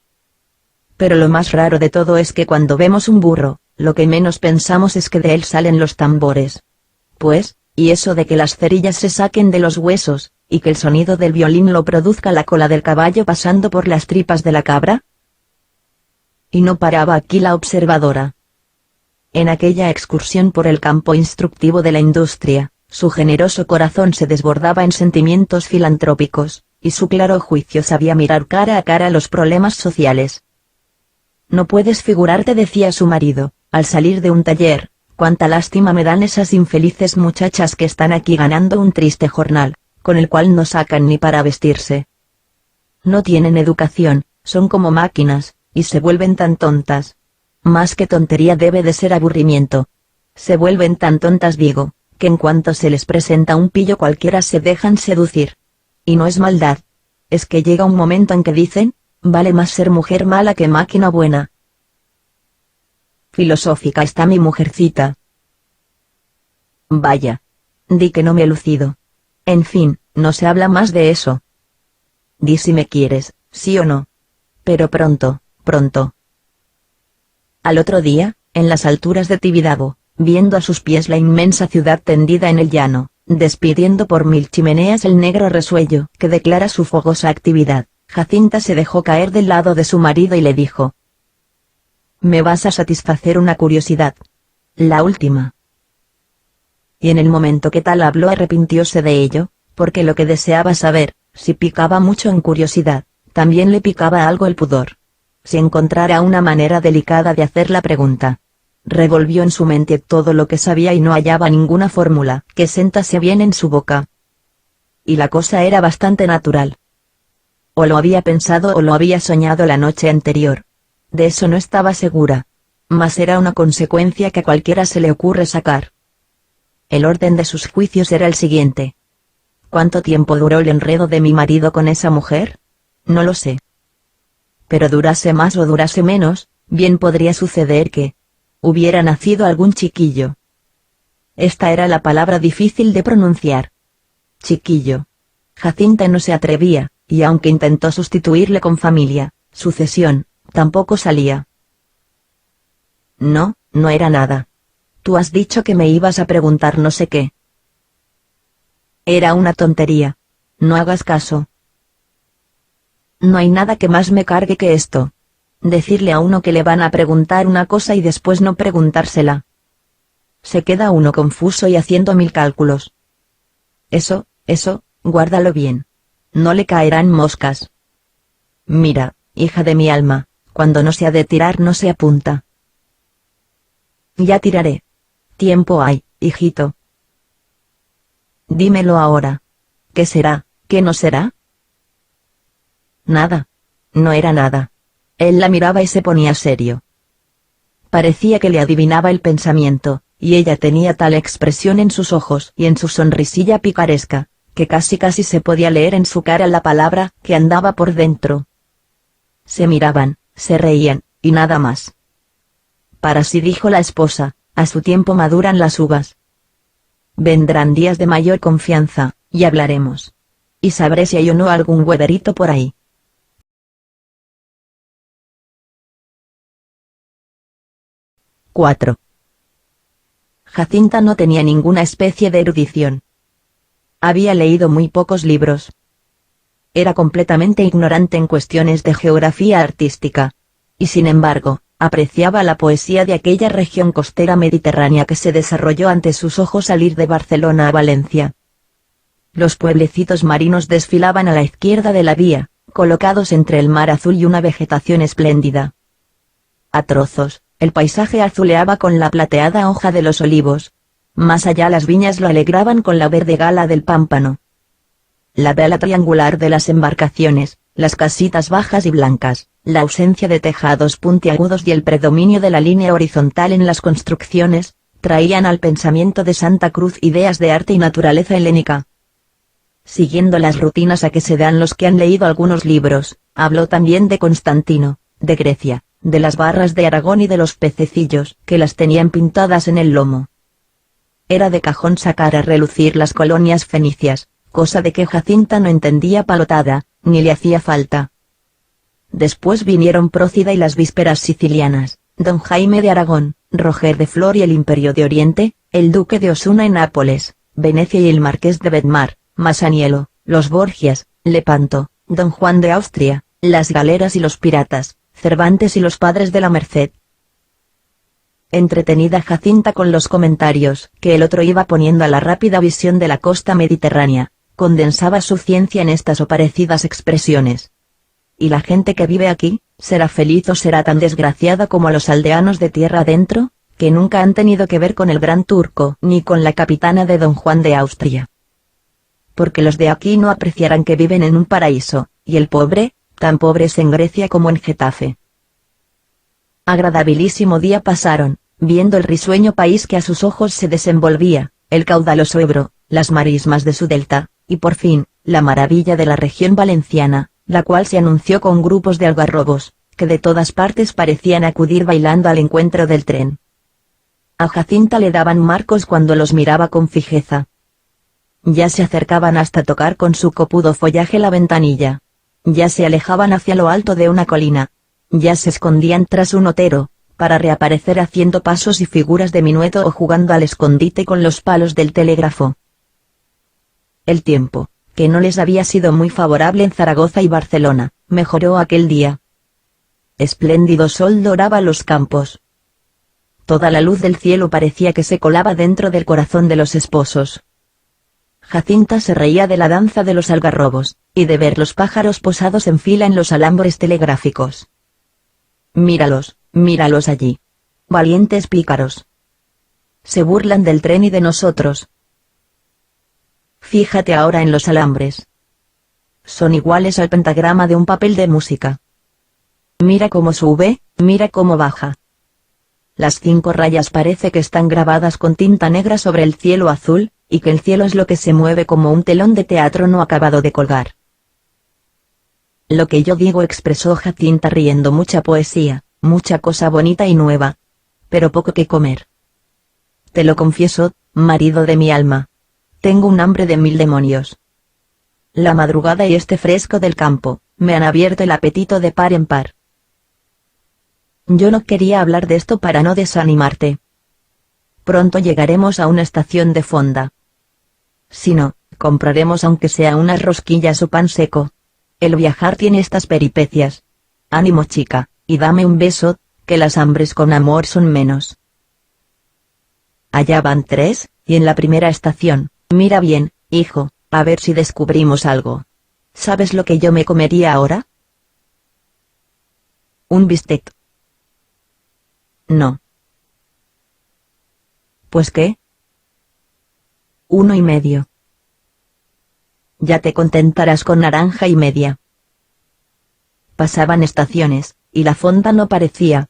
Pero lo más raro de todo es que cuando vemos un burro, lo que menos pensamos es que de él salen los tambores. Pues, y eso de que las cerillas se saquen de los huesos, y que el sonido del violín lo produzca la cola del caballo pasando por las tripas de la cabra. Y no paraba aquí la observadora. En aquella excursión por el campo instructivo de la industria, su generoso corazón se desbordaba en sentimientos filantrópicos, y su claro juicio sabía mirar cara a cara los problemas sociales. No puedes figurarte, decía su marido, al salir de un taller, cuánta lástima me dan esas infelices muchachas que están aquí ganando un triste jornal, con el cual no sacan ni para vestirse. No tienen educación, son como máquinas, y se vuelven tan tontas. Más que tontería debe de ser aburrimiento. Se vuelven tan tontas, digo, que en cuanto se les presenta un pillo cualquiera se dejan seducir. Y no es maldad. Es que llega un momento en que dicen, vale más ser mujer mala que máquina buena. Filosófica está mi mujercita. Vaya. Di que no me he lucido. En fin, no se habla más de eso. Di si me quieres, sí o no. Pero pronto, pronto. Al otro día, en las alturas de Tibidabo, viendo a sus pies la inmensa ciudad tendida en el llano, despidiendo por 1000 chimeneas el negro resuello que declara su fogosa actividad, Jacinta se dejó caer del lado de su marido y le dijo: «Me vas a satisfacer una curiosidad. La última». Y en el momento que tal habló arrepintióse de ello, porque lo que deseaba saber, si picaba mucho en curiosidad, también le picaba algo el pudor. Si encontrara una manera delicada de hacer la pregunta. Revolvió en su mente todo lo que sabía y no hallaba ninguna fórmula que sentase bien en su boca. Y la cosa era bastante natural. O lo había pensado o lo había soñado la noche anterior. De eso no estaba segura. Mas era una consecuencia que a cualquiera se le ocurre sacar. El orden de sus juicios era el siguiente. ¿Cuánto tiempo duró el enredo de mi marido con esa mujer? No lo sé. Pero durase más o durase menos, bien podría suceder que hubiera nacido algún chiquillo. Esta era la palabra difícil de pronunciar. Chiquillo. Jacinta no se atrevía, y aunque intentó sustituirle con familia, sucesión, tampoco salía. No, no era nada. Tú has dicho que me ibas a preguntar no sé qué. Era una tontería. No hagas caso. No hay nada que más me cargue que esto. Decirle a uno que le van a preguntar una cosa y después no preguntársela. Se queda uno confuso y haciendo mil cálculos. Eso, guárdalo bien. No le caerán moscas. Mira, hija de mi alma, cuando no se ha de tirar no se apunta. Ya tiraré. Tiempo hay, hijito. Dímelo ahora. ¿Qué será, qué no será? Nada. No era nada. Él la miraba y se ponía serio. Parecía que le adivinaba el pensamiento, y ella tenía tal expresión en sus ojos y en su sonrisilla picaresca, que casi se podía leer en su cara la palabra que andaba por dentro. Se miraban, se reían, y nada más. Para sí dijo la esposa, a su tiempo maduran las uvas. Vendrán días de mayor confianza, y hablaremos. Y sabré si hay o no algún hueverito por ahí. 4. Jacinta no tenía ninguna especie de erudición. Había leído muy pocos libros. Era completamente ignorante en cuestiones de geografía artística. Y sin embargo, apreciaba la poesía de aquella región costera mediterránea que se desarrolló ante sus ojos al ir de Barcelona a Valencia. Los pueblecitos marinos desfilaban a la izquierda de la vía, colocados entre el mar azul y una vegetación espléndida. A trozos, el paisaje azuleaba con la plateada hoja de los olivos. Más allá las viñas lo alegraban con la verde gala del pámpano. La vela triangular de las embarcaciones, las casitas bajas y blancas, la ausencia de tejados puntiagudos y el predominio de la línea horizontal en las construcciones, traían al pensamiento de Santa Cruz ideas de arte y naturaleza helénica. Siguiendo las rutinas a que se dan los que han leído algunos libros, habló también de Constantino, de Grecia, de las barras de Aragón y de los pececillos que las tenían pintadas en el lomo. Era de cajón sacar a relucir las colonias fenicias, cosa de que Jacinta no entendía palotada, ni le hacía falta. Después vinieron Prócida y las vísperas sicilianas, don Jaime de Aragón, Roger de Flor y el Imperio de Oriente, el Duque de Osuna y Nápoles, Venecia y el Marqués de Bedmar, Masaniello, los Borgias, Lepanto, don Juan de Austria, las galeras y los piratas, Cervantes y los padres de la Merced. Entretenida Jacinta con los comentarios que el otro iba poniendo a la rápida visión de la costa mediterránea, condensaba su ciencia en estas o parecidas expresiones. ¿Y la gente que vive aquí, será feliz o será tan desgraciada como los aldeanos de tierra adentro, que nunca han tenido que ver con el gran turco ni con la capitana de don Juan de Austria? Porque los de aquí no apreciarán que viven en un paraíso, y el pobre, tan pobres en Grecia como en Getafe. Agradabilísimo día pasaron, viendo el risueño país que a sus ojos se desenvolvía, el caudaloso Ebro, las marismas de su delta, y por fin, la maravilla de la región valenciana, la cual se anunció con grupos de algarrobos, que de todas partes parecían acudir bailando al encuentro del tren. A Jacinta le daban marcos cuando los miraba con fijeza. Ya se acercaban hasta tocar con su copudo follaje la ventanilla. Ya se alejaban hacia lo alto de una colina. Ya se escondían tras un otero, para reaparecer haciendo pasos y figuras de minueto o jugando al escondite con los palos del telégrafo. El tiempo, que no les había sido muy favorable en Zaragoza y Barcelona, mejoró aquel día. Espléndido sol doraba los campos. Toda la luz del cielo parecía que se colaba dentro del corazón de los esposos. Jacinta se reía de la danza de los algarrobos, y de ver los pájaros posados en fila en los alambres telegráficos. Míralos, míralos allí. Valientes pícaros. Se burlan del tren y de nosotros. Fíjate ahora en los alambres. Son iguales al pentagrama de un papel de música. Mira cómo sube, mira cómo baja. Las 5 rayas parece que están grabadas con tinta negra sobre el cielo azul, y que el cielo es lo que se mueve como un telón de teatro no acabado de colgar. Lo que yo digo, expresó Jacinta riendo, mucha poesía, mucha cosa bonita y nueva, pero poco que comer. Te lo confieso, marido de mi alma. Tengo un hambre de 1000 demonios. La madrugada y este fresco del campo, me han abierto el apetito de par en par. Yo no quería hablar de esto para no desanimarte. Pronto llegaremos a una estación de fonda. Si no, compraremos aunque sea unas rosquillas o pan seco. El viajar tiene estas peripecias. Ánimo chica, y dame un beso, que las hambres con amor son menos. Allá van 3, y en la primera estación, mira bien, hijo, a ver si descubrimos algo. ¿Sabes lo que yo me comería ahora? Un bistec. No. ¿Pues qué? 1,5. Ya te contentarás con naranja y media. Pasaban estaciones, y la fonda no parecía.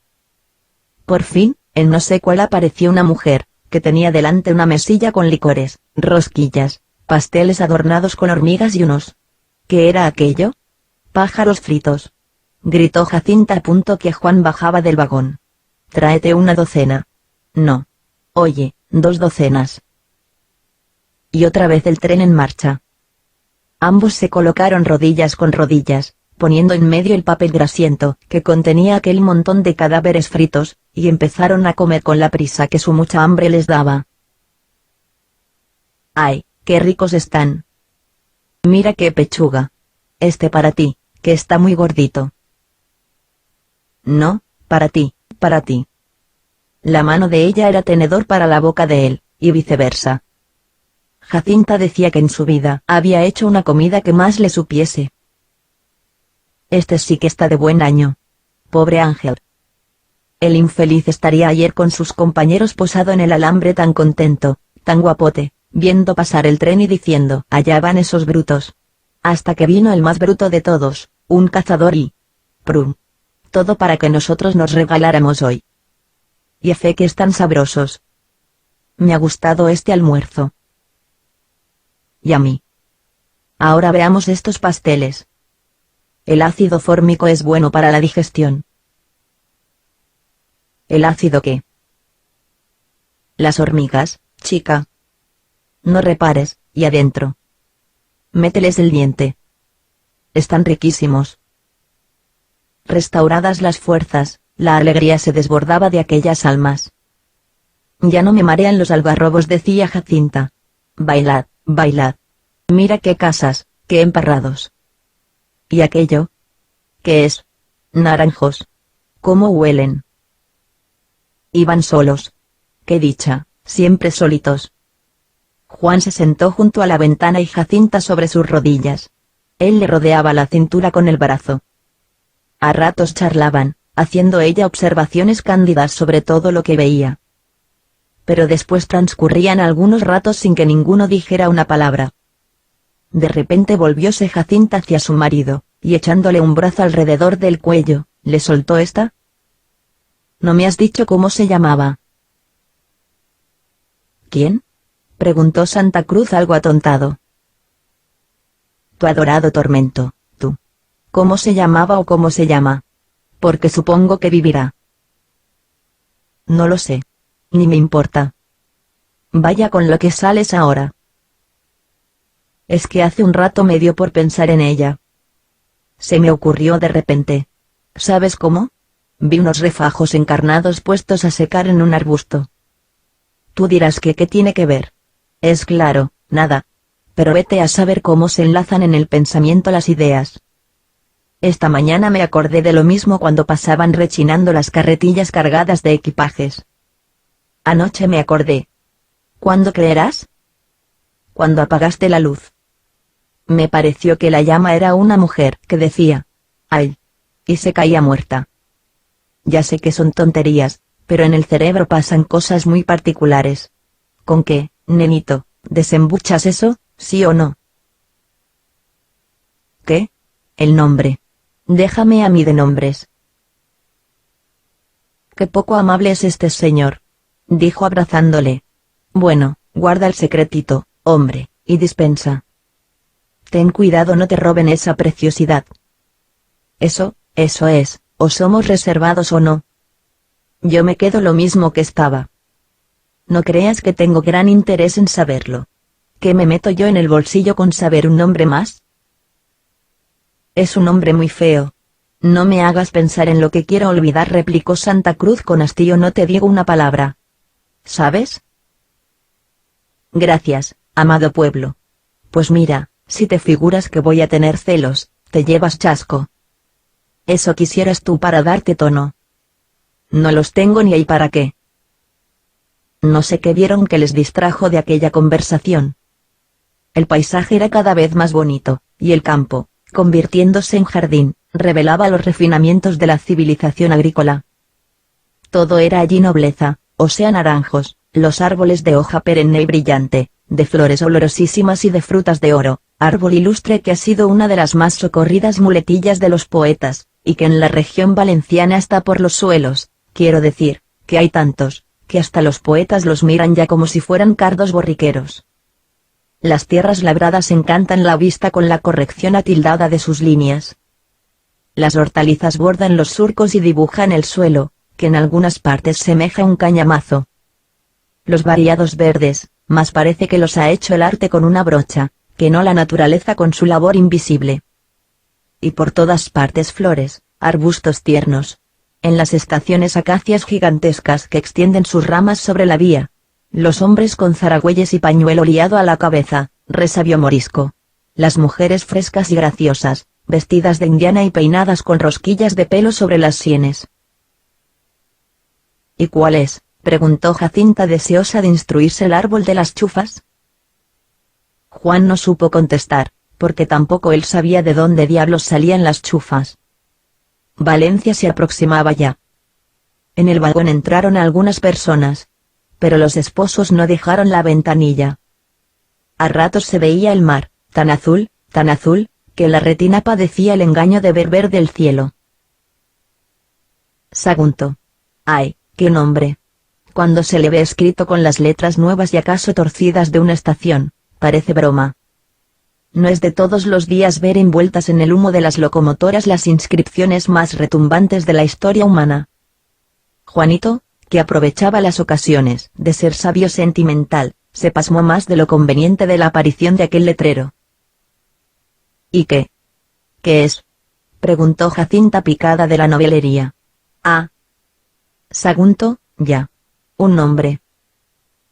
Por fin, en no sé cuál apareció una mujer, que tenía delante una mesilla con licores, rosquillas, pasteles adornados con hormigas y unos. ¿Qué era aquello? Pájaros fritos. Gritó Jacinta a punto que Juan bajaba del vagón. Tráete una docena. No. Oye, 2 docenas. Y otra vez el tren en marcha. Ambos se colocaron rodillas con rodillas, poniendo en medio el papel grasiento que contenía aquel montón de cadáveres fritos, y empezaron a comer con la prisa que su mucha hambre les daba. ¡Ay, qué ricos están! Mira qué pechuga. Este para ti, que está muy gordito. No, para ti, para ti. La mano de ella era tenedor para la boca de él, y viceversa. Jacinta decía que en su vida había hecho una comida que más le supiese. Este sí que está de buen año. Pobre Ángel. El infeliz estaría ayer con sus compañeros posado en el alambre tan contento, tan guapote, viendo pasar el tren y diciendo, allá van esos brutos. Hasta que vino el más bruto de todos, un cazador y... ¡prum! Todo para que nosotros nos regaláramos hoy. Y a fe que están sabrosos. Me ha gustado este almuerzo. Y a mí. Ahora veamos estos pasteles. El ácido fórmico es bueno para la digestión. ¿El ácido qué? Las hormigas, chica. No repares, y adentro. Mételes el diente. Están riquísimos. Restauradas las fuerzas, la alegría se desbordaba de aquellas almas. Ya no me marean los algarrobos, decía Jacinta. Bailad, bailad. Mira qué casas, qué emparrados. ¿Y aquello? ¿Qué es? Naranjos. ¿Cómo huelen? Iban solos. Qué dicha, siempre solitos. Juan se sentó junto a la ventana y Jacinta sobre sus rodillas. Él le rodeaba la cintura con el brazo. A ratos charlaban, haciendo ella observaciones cándidas sobre todo lo que veía. Pero después transcurrían algunos ratos sin que ninguno dijera una palabra. De repente volvióse Jacinta hacia su marido, y echándole un brazo alrededor del cuello, le soltó esta. ¿No me has dicho cómo se llamaba? ¿Quién? Preguntó Santa Cruz algo atontado. Tu adorado Tormento, tú. ¿Cómo se llamaba o cómo se llama? Porque supongo que vivirá. No lo sé. Ni me importa. Vaya con lo que sales ahora. Es que hace un rato me dio por pensar en ella. Se me ocurrió de repente. ¿Sabes cómo? Vi unos refajos encarnados puestos a secar en un arbusto. Tú dirás que qué tiene que ver. Es claro, nada. Pero vete a saber cómo se enlazan en el pensamiento las ideas. Esta mañana me acordé de lo mismo cuando pasaban rechinando las carretillas cargadas de equipajes. Anoche me acordé. ¿Cuándo creerás? Cuando apagaste la luz. Me pareció que la llama era una mujer que decía, ¡ay! Y se caía muerta. Ya sé que son tonterías, pero en el cerebro pasan cosas muy particulares. ¿Con qué, nenito, desembuchas eso, sí o no? ¿Qué? El nombre. Déjame a mí de nombres. Qué poco amable es este señor, dijo abrazándole. Bueno, guarda el secretito, hombre, y dispensa. Ten cuidado, no te roben esa preciosidad. Eso es, o somos reservados o no. Yo me quedo lo mismo que estaba. No creas que tengo gran interés en saberlo. ¿Qué me meto yo en el bolsillo con saber un nombre más? Es un hombre muy feo. No me hagas pensar en lo que quiero olvidar, replicó Santa Cruz con hastío. No te digo una palabra. ¿Sabes? Gracias, amado pueblo. Pues mira, si te figuras que voy a tener celos, te llevas chasco. Eso quisieras tú para darte tono. No los tengo ni hay para qué. No sé qué vieron que les distrajo de aquella conversación. El paisaje era cada vez más bonito, y el campo, convirtiéndose en jardín, revelaba los refinamientos de la civilización agrícola. Todo era allí nobleza, o sea naranjos, los árboles de hoja perenne y brillante, de flores olorosísimas y de frutas de oro, árbol ilustre que ha sido una de las más socorridas muletillas de los poetas, y que en la región valenciana está por los suelos. Quiero decir, que hay tantos, que hasta los poetas los miran ya como si fueran cardos borriqueros. Las tierras labradas encantan la vista con la corrección atildada de sus líneas. Las hortalizas bordan los surcos y dibujan el suelo, que en algunas partes semeja un cañamazo. Los variados verdes, más parece que los ha hecho el arte con una brocha, que no la naturaleza con su labor invisible. Y por todas partes flores, arbustos tiernos. En las estaciones acacias gigantescas que extienden sus ramas sobre la vía. Los hombres con zaragüeyes y pañuelo liado a la cabeza, resabio morisco. Las mujeres frescas y graciosas, vestidas de indiana y peinadas con rosquillas de pelo sobre las sienes. ¿Y cuál es?, preguntó Jacinta deseosa de instruirse, el árbol de las chufas. Juan no supo contestar, porque tampoco él sabía de dónde diablos salían las chufas. Valencia se aproximaba ya. En el vagón entraron algunas personas, pero los esposos no dejaron la ventanilla. A ratos se veía el mar, tan azul, que la retina padecía el engaño de ver verde el cielo. Sagunto. ¡Ay, qué nombre! Cuando se le ve escrito con las letras nuevas y acaso torcidas de una estación, parece broma. No es de todos los días ver envueltas en el humo de las locomotoras las inscripciones más retumbantes de la historia humana. Juanito, que aprovechaba las ocasiones de ser sabio sentimental, se pasmó más de lo conveniente de la aparición de aquel letrero. ¿Y qué? ¿Qué es?, preguntó Jacinta picada de la novelería. Ah. Sagunto, ya. Un nombre.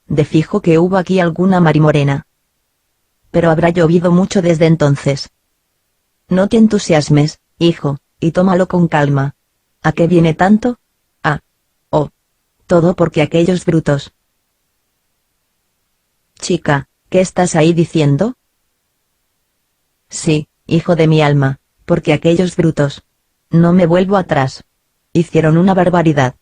De fijo que hubo aquí alguna marimorena. Pero habrá llovido mucho desde entonces. No te entusiasmes, hijo, y tómalo con calma. ¿A qué viene tanto? Ah. Oh. Todo porque aquellos brutos. Chica, ¿qué estás ahí diciendo? Sí, hijo de mi alma, porque aquellos brutos. No me vuelvo atrás. Hicieron una barbaridad.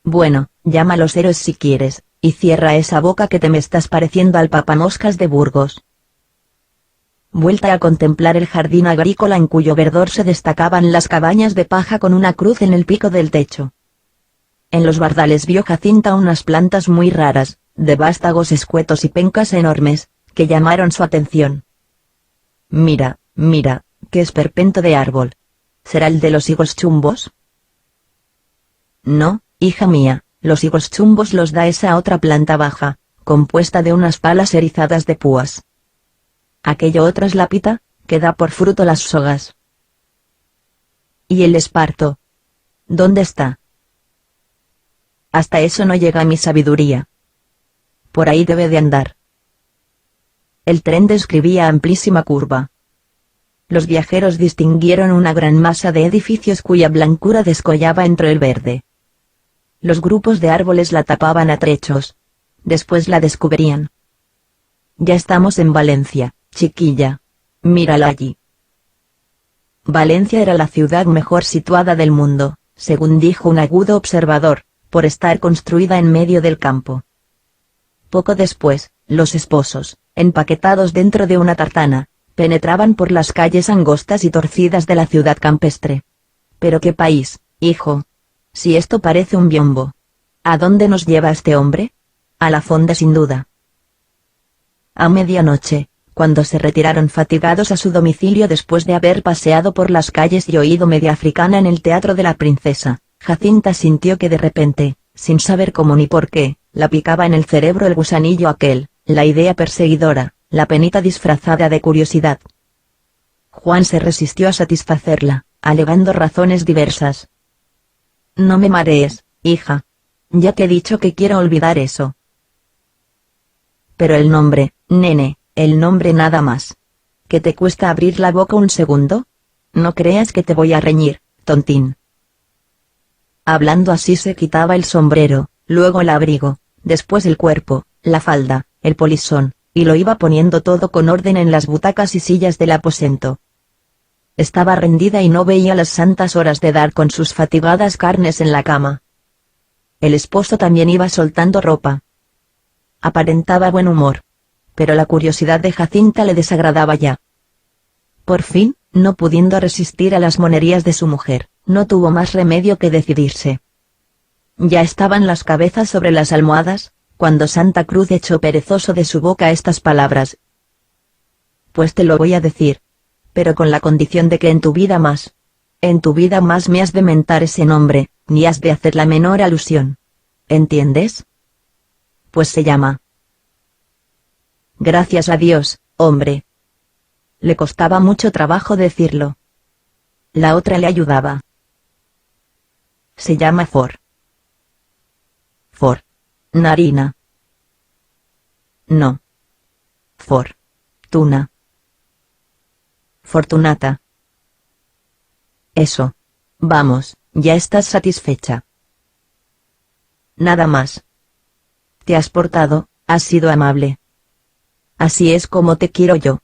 Bueno, llámalos héroes si quieres, y cierra esa boca que te me estás pareciendo al papamoscas de Burgos. Vuelta a contemplar el jardín agrícola en cuyo verdor se destacaban las cabañas de paja con una cruz en el pico del techo. En los bardales vio Jacinta unas plantas muy raras, de vástagos escuetos y pencas enormes, que llamaron su atención. Mira, qué esperpento de árbol. ¿Será el de los higos chumbos? No, hija mía, los higos chumbos los da esa otra planta baja, compuesta de unas palas erizadas de púas. Aquello otra es la pita, que da por fruto las sogas. ¿Y el esparto? ¿Dónde está? Hasta eso no llega mi sabiduría. Por ahí debe de andar. El tren describía amplísima curva. Los viajeros distinguieron una gran masa de edificios cuya blancura descollaba entre el verde. Los grupos de árboles la tapaban a trechos. Después la descubrían. Ya estamos en Valencia, chiquilla. Mírala allí. Valencia era la ciudad mejor situada del mundo, según dijo un agudo observador, por estar construida en medio del campo. Poco después, los esposos, empaquetados dentro de una tartana, penetraban por las calles angostas y torcidas de la ciudad campestre. Pero qué país, hijo. Si esto parece un biombo. ¿A dónde nos lleva este hombre? A la fonda sin duda. A medianoche, cuando se retiraron fatigados a su domicilio después de haber paseado por las calles y oído media africana en el Teatro de la Princesa, Jacinta sintió que de repente, sin saber cómo ni por qué, la picaba en el cerebro el gusanillo aquel, la idea perseguidora, la penita disfrazada de curiosidad. Juan se resistió a satisfacerla, alegando razones diversas. No me marees, hija. Ya te he dicho que quiero olvidar eso. Pero el nombre, nene, el nombre nada más. ¿Qué te cuesta abrir la boca un segundo? No creas que te voy a reñir, tontín. Hablando así se quitaba el sombrero, luego el abrigo, después el cuerpo, la falda, el polisón, y lo iba poniendo todo con orden en las butacas y sillas del aposento. Estaba rendida y no veía las santas horas de dar con sus fatigadas carnes en la cama. El esposo también iba soltando ropa. Aparentaba buen humor. Pero la curiosidad de Jacinta le desagradaba ya. Por fin, no pudiendo resistir a las monerías de su mujer, no tuvo más remedio que decidirse. Ya estaban las cabezas sobre las almohadas, cuando Santa Cruz echó perezoso de su boca estas palabras. Pues te lo voy a decir. Pero con la condición de que en tu vida más me has de mentar ese nombre, ni has de hacer la menor alusión. ¿Entiendes? Pues se llama. Gracias a Dios, hombre. Le costaba mucho trabajo decirlo. La otra le ayudaba. Se llama Narina. No. Fortuna. Fortunata. Eso. Vamos, ya estás satisfecha. Nada más. Te has portado, has sido amable. Así es como te quiero yo.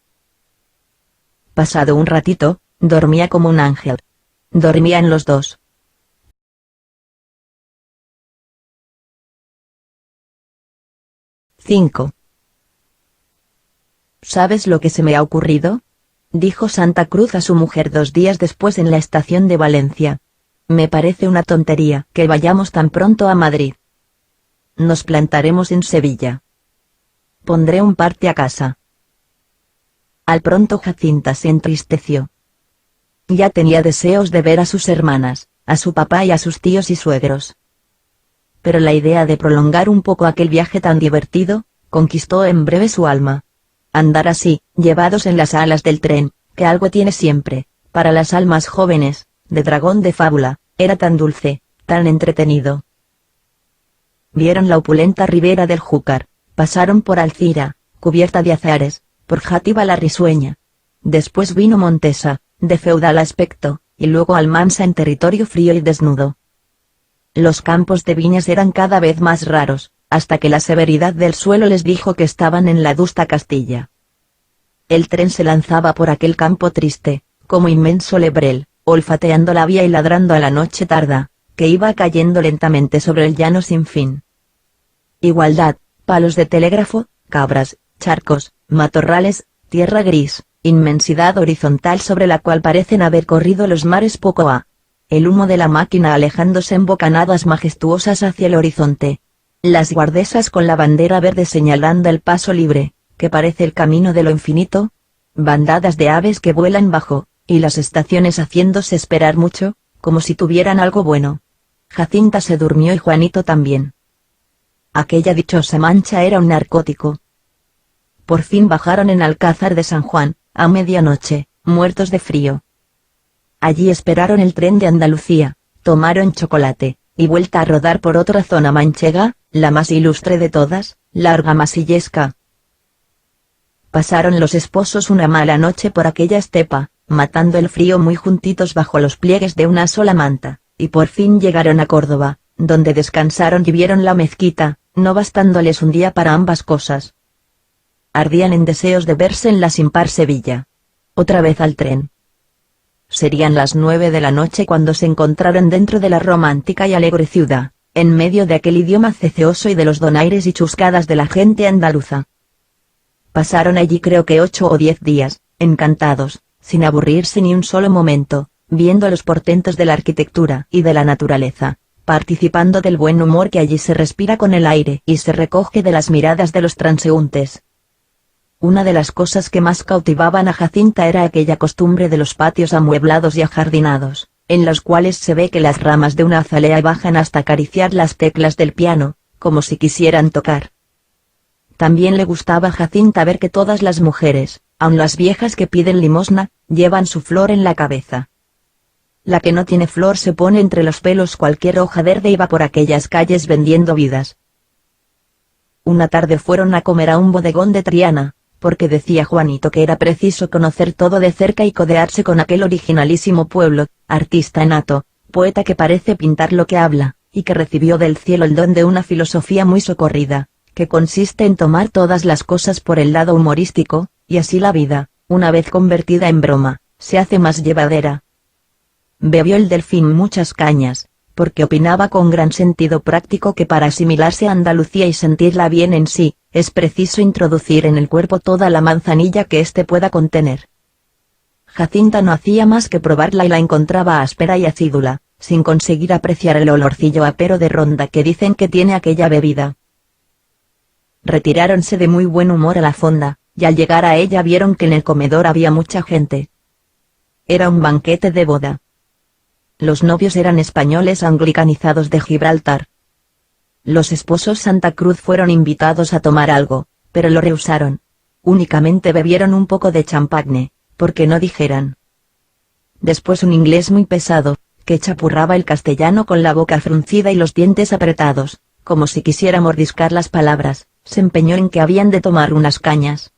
Pasado un ratito, dormía como un ángel. Dormían los dos. —5. ¿Sabes lo que se me ha ocurrido? Dijo Santa Cruz a su mujer 2 días después en la estación de Valencia. Me parece una tontería que vayamos tan pronto a Madrid. Nos plantaremos en Sevilla. Pondré un parte a casa. Al pronto Jacinta se entristeció. Ya tenía deseos de ver a sus hermanas, a su papá y a sus tíos y suegros. Pero la idea de prolongar un poco aquel viaje tan divertido, conquistó en breve su alma. Andar así, llevados en las alas del tren, que algo tiene siempre, para las almas jóvenes, de dragón de fábula, era tan dulce, tan entretenido. Vieron la opulenta ribera del Júcar, pasaron por Alcira, cubierta de azahares, por Játiva la risueña. Después vino Montesa, de feudal aspecto, y luego Almansa en territorio frío y desnudo. Los campos de viñas eran cada vez más raros, hasta que la severidad del suelo les dijo que estaban en la adusta Castilla. El tren se lanzaba por aquel campo triste, como inmenso lebrel, olfateando la vía y ladrando a la noche tarda, que iba cayendo lentamente sobre el llano sin fin. Igualdad, palos de telégrafo, cabras, charcos, matorrales, tierra gris, inmensidad horizontal sobre la cual parecen haber corrido los mares poco a. El humo de la máquina alejándose en bocanadas majestuosas hacia el horizonte. Las guardesas con la bandera verde señalando el paso libre, que parece el camino de lo infinito. Bandadas de aves que vuelan bajo, y las estaciones haciéndose esperar mucho, como si tuvieran algo bueno. Jacinta se durmió y Juanito también. Aquella dichosa mancha era un narcótico. Por fin bajaron en Alcázar de San Juan, a medianoche, muertos de frío. Allí esperaron el tren de Andalucía, tomaron chocolate, y vuelta a rodar por otra zona manchega, la más ilustre de todas, la argamasillesca. Pasaron los esposos una mala noche por aquella estepa, matando el frío muy juntitos bajo los pliegues de una sola manta, y por fin llegaron a Córdoba, donde descansaron y vieron la mezquita, no bastándoles un día para ambas cosas. Ardían en deseos de verse en la sin par Sevilla. Otra vez al tren. Serían las 9 de la noche cuando se encontraron dentro de la romántica y alegre ciudad, en medio de aquel idioma ceceoso y de los donaires y chuscadas de la gente andaluza. Pasaron allí creo que 8 o 10 días, encantados, sin aburrirse ni un solo momento, viendo los portentos de la arquitectura y de la naturaleza, participando del buen humor que allí se respira con el aire y se recoge de las miradas de los transeúntes. Una de las cosas que más cautivaban a Jacinta era aquella costumbre de los patios amueblados y ajardinados, en los cuales se ve que las ramas de una azalea bajan hasta acariciar las teclas del piano, como si quisieran tocar. También le gustaba a Jacinta ver que todas las mujeres, aun las viejas que piden limosna, llevan su flor en la cabeza. La que no tiene flor se pone entre los pelos cualquier hoja verde y va por aquellas calles vendiendo vidas. Una tarde fueron a comer a un bodegón de Triana, porque decía Juanito que era preciso conocer todo de cerca y codearse con aquel originalísimo pueblo, artista nato, poeta que parece pintar lo que habla, y que recibió del cielo el don de una filosofía muy socorrida, que consiste en tomar todas las cosas por el lado humorístico, y así la vida, una vez convertida en broma, se hace más llevadera. Bebió el Delfín muchas cañas, porque opinaba con gran sentido práctico que para asimilarse a Andalucía y sentirla bien en sí, es preciso introducir en el cuerpo toda la manzanilla que éste pueda contener. Jacinta no hacía más que probarla y la encontraba áspera y acídula, sin conseguir apreciar el olorcillo apero de ronda que dicen que tiene aquella bebida. Retiráronse de muy buen humor a la fonda, y al llegar a ella vieron que en el comedor había mucha gente. Era un banquete de boda. Los novios eran españoles anglicanizados de Gibraltar. Los esposos Santa Cruz fueron invitados a tomar algo, pero lo rehusaron. Únicamente bebieron un poco de champagne, porque no dijeran. Después un inglés muy pesado, que chapurraba el castellano con la boca fruncida y los dientes apretados, como si quisiera mordiscar las palabras, se empeñó en que habían de tomar unas cañas.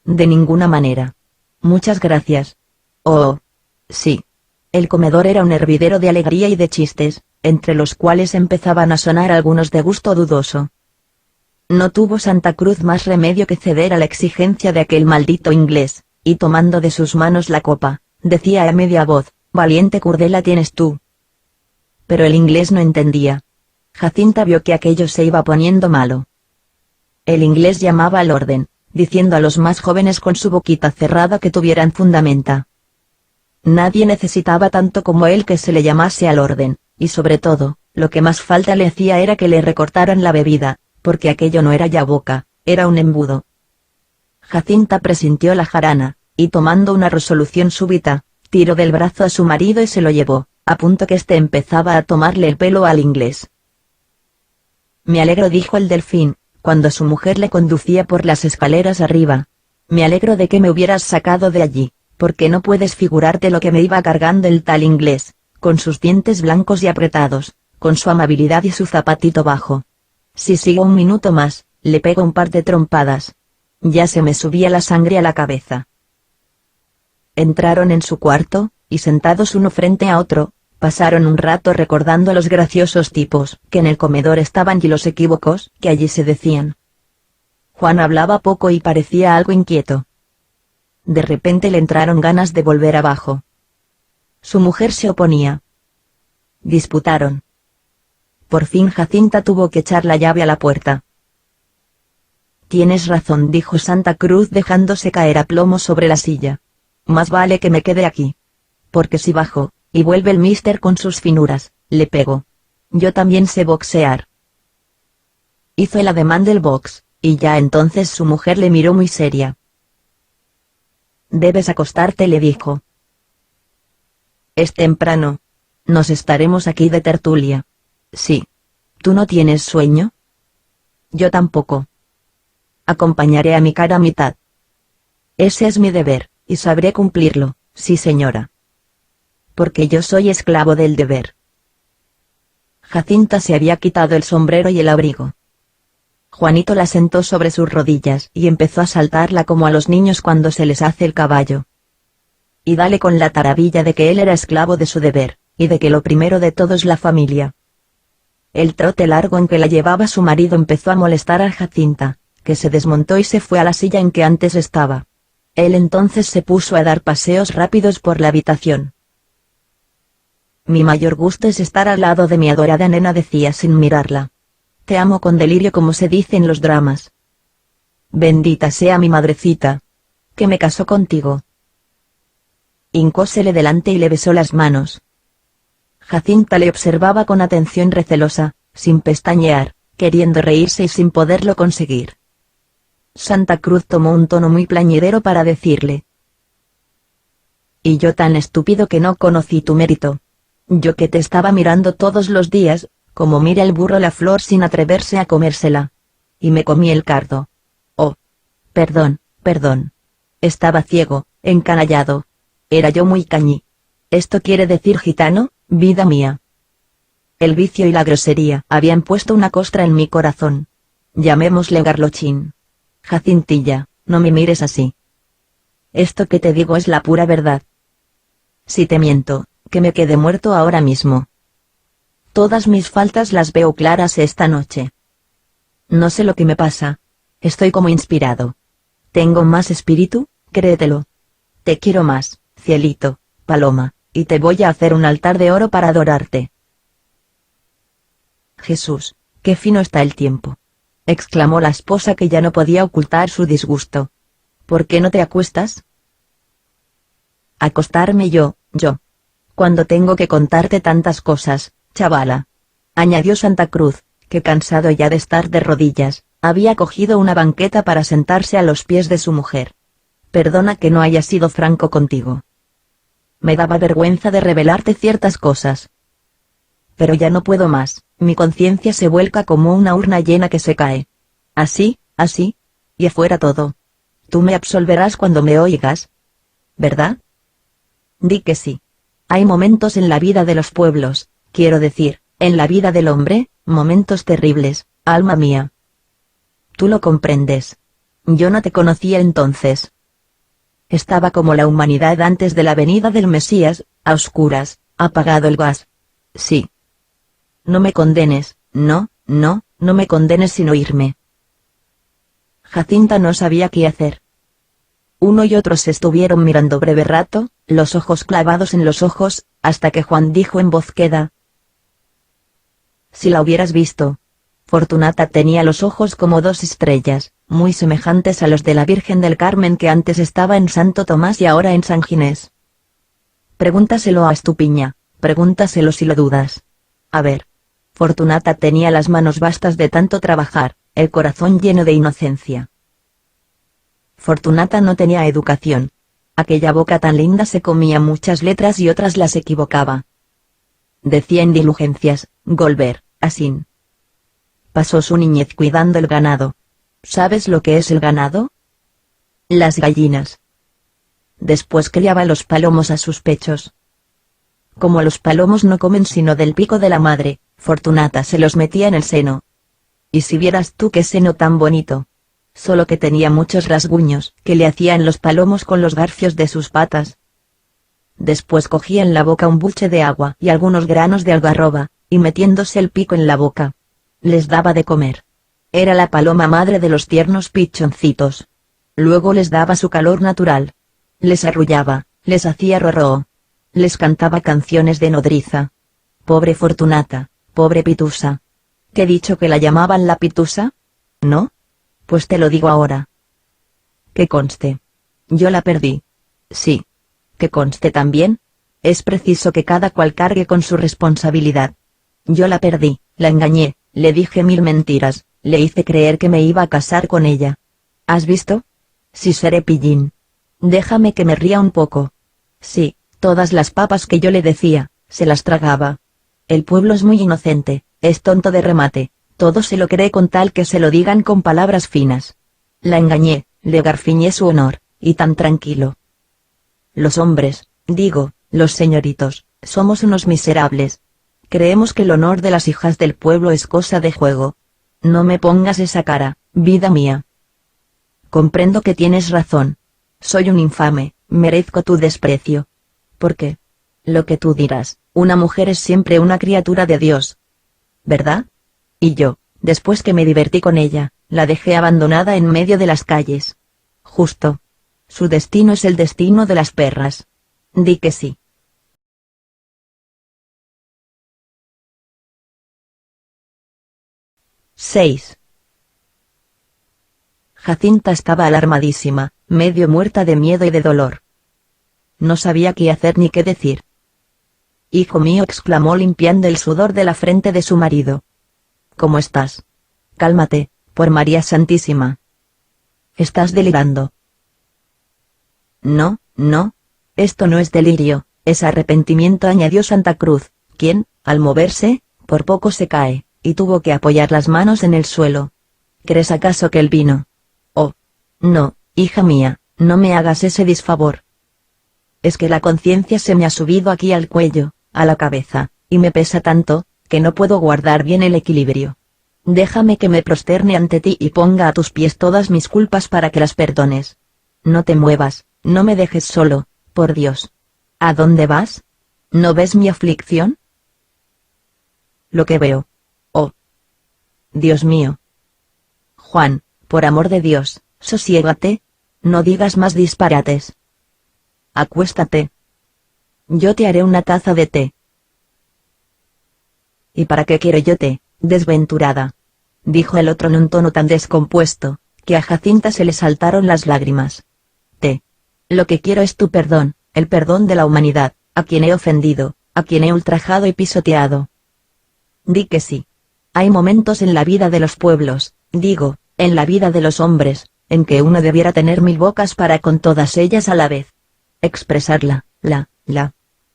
De ninguna manera. Muchas gracias. Oh. Sí. El comedor era un hervidero de alegría y de chistes, entre los cuales empezaban a sonar algunos de gusto dudoso. No tuvo Santa Cruz más remedio que ceder a la exigencia de aquel maldito inglés, y tomando de sus manos la copa, decía a media voz, «Valiente curdela tienes tú». Pero el inglés no entendía. Jacinta vio que aquello se iba poniendo malo. El inglés llamaba al orden, diciendo a los más jóvenes con su boquita cerrada que tuvieran fundamenta. Nadie necesitaba tanto como él que se le llamase al orden, y sobre todo, lo que más falta le hacía era que le recortaran la bebida, porque aquello no era ya boca, era un embudo. Jacinta presintió la jarana, y tomando una resolución súbita, tiró del brazo a su marido y se lo llevó, a punto que éste empezaba a tomarle el pelo al inglés. «Me alegro», dijo el Delfín, cuando su mujer le conducía por las escaleras arriba. «Me alegro de que me hubieras sacado de allí, porque no puedes figurarte lo que me iba cargando el tal inglés, con sus dientes blancos y apretados, con su amabilidad y su zapatito bajo. Si sigo un minuto más, le pego un par de trompadas. Ya se me subía la sangre a la cabeza». Entraron en su cuarto, y sentados uno frente a otro, pasaron un rato recordando a los graciosos tipos que en el comedor estaban y los equívocos que allí se decían. Juan hablaba poco y parecía algo inquieto. De repente le entraron ganas de volver abajo. Su mujer se oponía. Disputaron. Por fin Jacinta tuvo que echar la llave a la puerta. «Tienes razón», dijo Santa Cruz dejándose caer a plomo sobre la silla. «Más vale que me quede aquí. Porque si bajo, y vuelve el mister con sus finuras, le pego. Yo también sé boxear». Hizo el ademán del box, y ya entonces su mujer le miró muy seria. «Debes acostarte», le dijo. «Es temprano. Nos estaremos aquí de tertulia». «Sí. ¿Tú no tienes sueño?» «Yo tampoco. Acompañaré a mi cara a mitad. Ese es mi deber, y sabré cumplirlo, sí señora. Porque yo soy esclavo del deber». Jacinta se había quitado el sombrero y el abrigo. Juanito la sentó sobre sus rodillas y empezó a saltarla como a los niños cuando se les hace el caballo. Y dale con la taravilla de que él era esclavo de su deber, y de que lo primero de todo es la familia. El trote largo en que la llevaba su marido empezó a molestar a Jacinta, que se desmontó y se fue a la silla en que antes estaba. Él entonces se puso a dar paseos rápidos por la habitación. «Mi mayor gusto es estar al lado de mi adorada nena», decía sin mirarla. «Te amo con delirio, como se dice en los dramas. Bendita sea mi madrecita, que me casó contigo». Hincósele delante y le besó las manos. Jacinta le observaba con atención recelosa, sin pestañear, queriendo reírse y sin poderlo conseguir. Santa Cruz tomó un tono muy plañidero para decirle: «Y yo tan estúpido que no conocí tu mérito. Yo que te estaba mirando todos los días, como mira el burro la flor sin atreverse a comérsela. Y me comí el cardo. Oh. Perdón, perdón. Estaba ciego, encanallado. Era yo muy cañí. Esto quiere decir gitano, vida mía. El vicio y la grosería habían puesto una costra en mi corazón. Llamémosle Garlochín. Jacintilla, no me mires así. Esto que te digo es la pura verdad. Si te miento, que me quede muerto ahora mismo. Todas mis faltas las veo claras esta noche. No sé lo que me pasa. Estoy como inspirado. Tengo más espíritu, créetelo. Te quiero más, cielito, paloma, y te voy a hacer un altar de oro para adorarte. Jesús, qué fino está el tiempo. Exclamó la esposa, que ya no podía ocultar su disgusto. ¿Por qué no te acuestas? Acostarme yo. Cuando tengo que contarte tantas cosas, chavala. Añadió Santa Cruz, que cansado ya de estar de rodillas, había cogido una banqueta para sentarse a los pies de su mujer. Perdona que no haya sido franco contigo. Me daba vergüenza de revelarte ciertas cosas. Pero ya no puedo más, mi conciencia se vuelca como una urna llena que se cae. Así, y afuera todo. Tú me absolverás cuando me oigas, ¿verdad? Di que sí. Hay momentos en la vida de los pueblos, quiero decir, en la vida del hombre, momentos terribles, alma mía. Tú lo comprendes. Yo no te conocía entonces. Estaba como la humanidad antes de la venida del Mesías, a oscuras, apagado el gas. Sí. No me condenes, no me condenes sin oírme. Jacinta no sabía qué hacer. Uno y otro se estuvieron mirando breve rato, los ojos clavados en los ojos, hasta que Juan dijo en voz queda: si la hubieras visto. Fortunata tenía los ojos como dos estrellas, muy semejantes a los de la Virgen del Carmen, que antes estaba en Santo Tomás y ahora en San Ginés. Pregúntaselo a Estupiña, pregúntaselo si lo dudas. A ver. Fortunata tenía las manos bastas de tanto trabajar, el corazón lleno de inocencia. Fortunata no tenía educación. Aquella boca tan linda se comía muchas letras y otras las equivocaba. Decía indiligencias, Golver, asín. Pasó su niñez cuidando el ganado. ¿Sabes lo que es el ganado? Las gallinas. Después criaba los palomos a sus pechos. Como los palomos no comen sino del pico de la madre, Fortunata se los metía en el seno. Y si vieras tú qué seno tan bonito. Solo que tenía muchos rasguños que le hacían los palomos con los garfios de sus patas. Después cogía en la boca un buche de agua y algunos granos de algarroba, y metiéndose el pico en la boca, les daba de comer. Era la paloma madre de los tiernos pichoncitos. Luego les daba su calor natural. Les arrullaba, les hacía rorró. Les cantaba canciones de nodriza. Pobre Fortunata, pobre Pitusa. ¿Qué he dicho que la llamaban la Pitusa? ¿No? Pues te lo digo ahora. Que conste. Yo la perdí. Sí. Que conste también. Es preciso que cada cual cargue con su responsabilidad. Yo la perdí, la engañé, le dije 1000 mentiras, le hice creer que me iba a casar con ella. ¿Has visto? Sí, seré pillín. Déjame que me ría un poco. Sí, todas las papas que yo le decía, se las tragaba. El pueblo es muy inocente, es tonto de remate, todo se lo cree con tal que se lo digan con palabras finas. La engañé, le garfiñé su honor, y tan tranquilo. Los hombres, digo, los señoritos, somos unos miserables. Creemos que el honor de las hijas del pueblo es cosa de juego. No me pongas esa cara, vida mía. Comprendo que tienes razón. Soy un infame, merezco tu desprecio. ¿Por qué? Lo que tú dirás, una mujer es siempre una criatura de Dios. ¿Verdad? Y yo, después que me divertí con ella, la dejé abandonada en medio de las calles. Justo. Su destino es el destino de las perras. Di que sí. ¡6! Jacinta estaba alarmadísima, medio muerta de miedo y de dolor. No sabía qué hacer ni qué decir. Hijo mío, exclamó limpiando el sudor de la frente de su marido. ¿Cómo estás? Cálmate, por María Santísima. Estás delirando. No, esto no es delirio, es arrepentimiento, añadió Santa Cruz, quien, al moverse, por poco se cae, y tuvo que apoyar las manos en el suelo. ¿Crees acaso que el vino? Oh, no, hija mía, no me hagas ese disfavor. es que la conciencia se me ha subido aquí al cuello, a la cabeza, y me pesa tanto, que no puedo guardar bien el equilibrio. Déjame que me prosterne ante ti y ponga a tus pies todas mis culpas para que las perdones. No te muevas, no me dejes solo, por Dios. ¿A dónde vas? ¿No ves mi aflicción? Lo que veo. Oh. Dios mío. Juan, por amor de Dios, sosiégate. No digas más disparates. Acuéstate. Yo te haré una taza de té. ¿Y para qué quiero yo té, desventurada? Dijo el otro en un tono tan descompuesto, que a Jacinta se le saltaron las lágrimas. Té. Lo que quiero es tu perdón, el perdón de la humanidad, a quien he ofendido, a quien he ultrajado y pisoteado. Di que sí. Hay momentos en la vida de los pueblos, digo, en la vida de los hombres, en que uno debiera tener 1000 bocas para con todas ellas a la vez expresarla,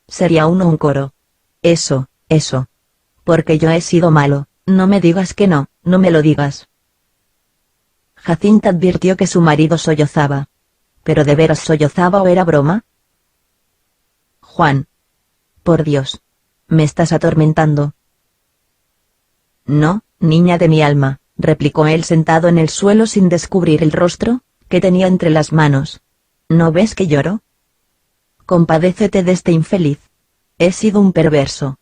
sería uno un coro. Eso. Porque yo he sido malo, no me digas que no, no me lo digas. Jacinta advirtió que su marido sollozaba. ¿Pero de veras sollozaba o era broma? Juan. Por Dios. ¿Me estás atormentando? No, niña de mi alma, replicó él sentado en el suelo sin descubrir el rostro, que tenía entre las manos. ¿No ves que lloro? Compadécete de este infeliz. He sido un perverso.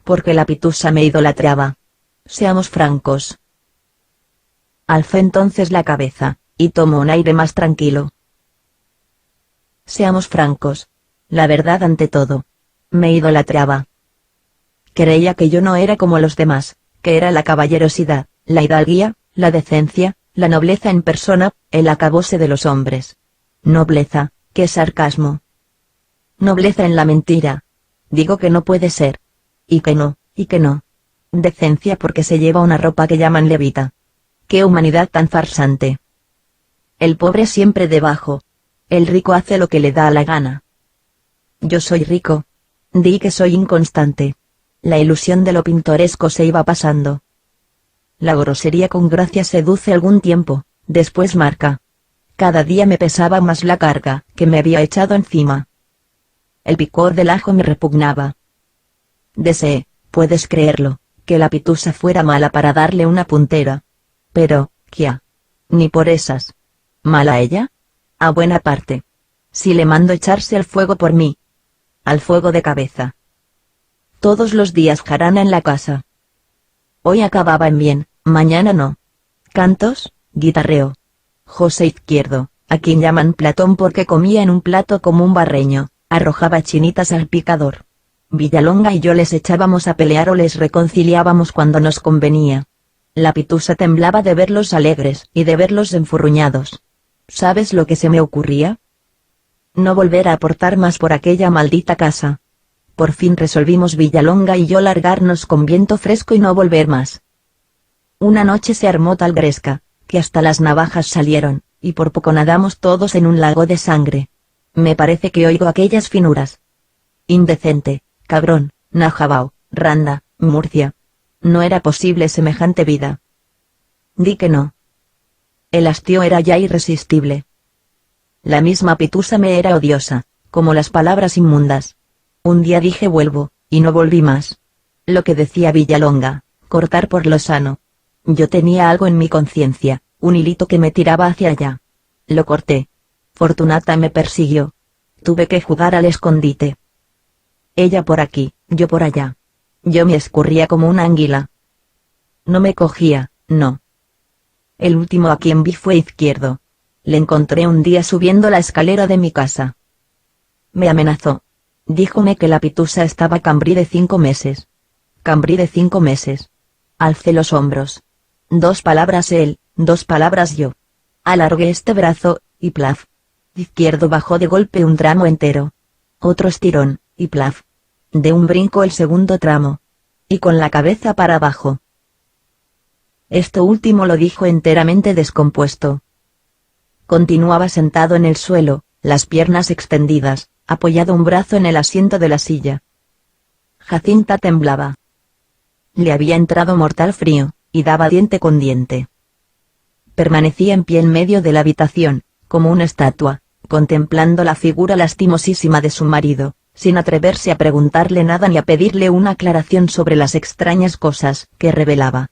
Porque la pitusa me idolatraba. Seamos francos. Alzó entonces la cabeza, y tomó un aire más tranquilo. Seamos francos. La verdad ante todo. Me idolatraba. Creía que yo no era como los demás, que era la caballerosidad, la hidalguía, la decencia, la nobleza en persona, el acabose de los hombres. Nobleza, qué sarcasmo. Nobleza en la mentira. Digo que no puede ser. Y que no. Decencia porque se lleva una ropa que llaman levita. Qué humanidad tan farsante. El pobre siempre debajo. El rico hace lo que le da la gana. Yo soy rico. Di que soy inconstante. La ilusión de lo pintoresco se iba pasando. La grosería con gracia seduce algún tiempo, después marca. Cada día me pesaba más la carga que me había echado encima. El picor del ajo me repugnaba. Deseé, puedes creerlo, que la pitusa fuera mala para darle una puntera. Pero, ¿qué? Ni por esas. ¿Mala ella? A buena parte. Si le mando echarse al fuego por mí. Al fuego de cabeza. Todos los días jarana en la casa. Hoy acababa en bien, mañana no. Cantos, guitarreo. José Izquierdo, a quien llaman Platón porque comía en un plato como un barreño, arrojaba chinitas al picador. Villalonga y yo les echábamos a pelear o les reconciliábamos cuando nos convenía. La pitusa temblaba de verlos alegres y de verlos enfurruñados. ¿Sabes lo que se me ocurría? No volver a aportar más por aquella maldita casa. Por fin resolvimos Villalonga y yo largarnos con viento fresco y no volver más. Una noche se armó tal gresca, que hasta las navajas salieron, y por poco nadamos todos en un lago de sangre. Me parece que oigo aquellas finuras. Indecente, cabrón, Najabao, Randa, Murcia. No era posible semejante vida. Di que no. El hastío era ya irresistible. La misma pitusa me era odiosa, como las palabras inmundas. Un día dije vuelvo, y no volví más. Lo que decía Villalonga, cortar por lo sano. Yo tenía algo en mi conciencia, un hilito que me tiraba hacia allá. Lo corté. Fortunata me persiguió. Tuve que jugar al escondite. Ella por aquí, yo por allá. Yo me escurría como una anguila. No me cogía, no. El último a quien vi fue Izquierdo. Le encontré un día subiendo la escalera de mi casa. Me amenazó. Díjome que la pitusa estaba cambrí de 5 meses. Cambrí de 5 meses. Alcé los hombros. 2 palabras él, 2 palabras yo. Alargué este brazo, y plaf. Izquierdo bajó de golpe un tramo entero. Otro estirón, y plaf. De un brinco el segundo tramo. Y con la cabeza para abajo. Esto último lo dijo enteramente descompuesto. Continuaba sentado en el suelo, las piernas extendidas, apoyado un brazo en el asiento de la silla. Jacinta temblaba. Le había entrado mortal frío, y daba diente con diente. Permanecía en pie en medio de la habitación, como una estatua, contemplando la figura lastimosísima de su marido, sin atreverse a preguntarle nada ni a pedirle una aclaración sobre las extrañas cosas que revelaba.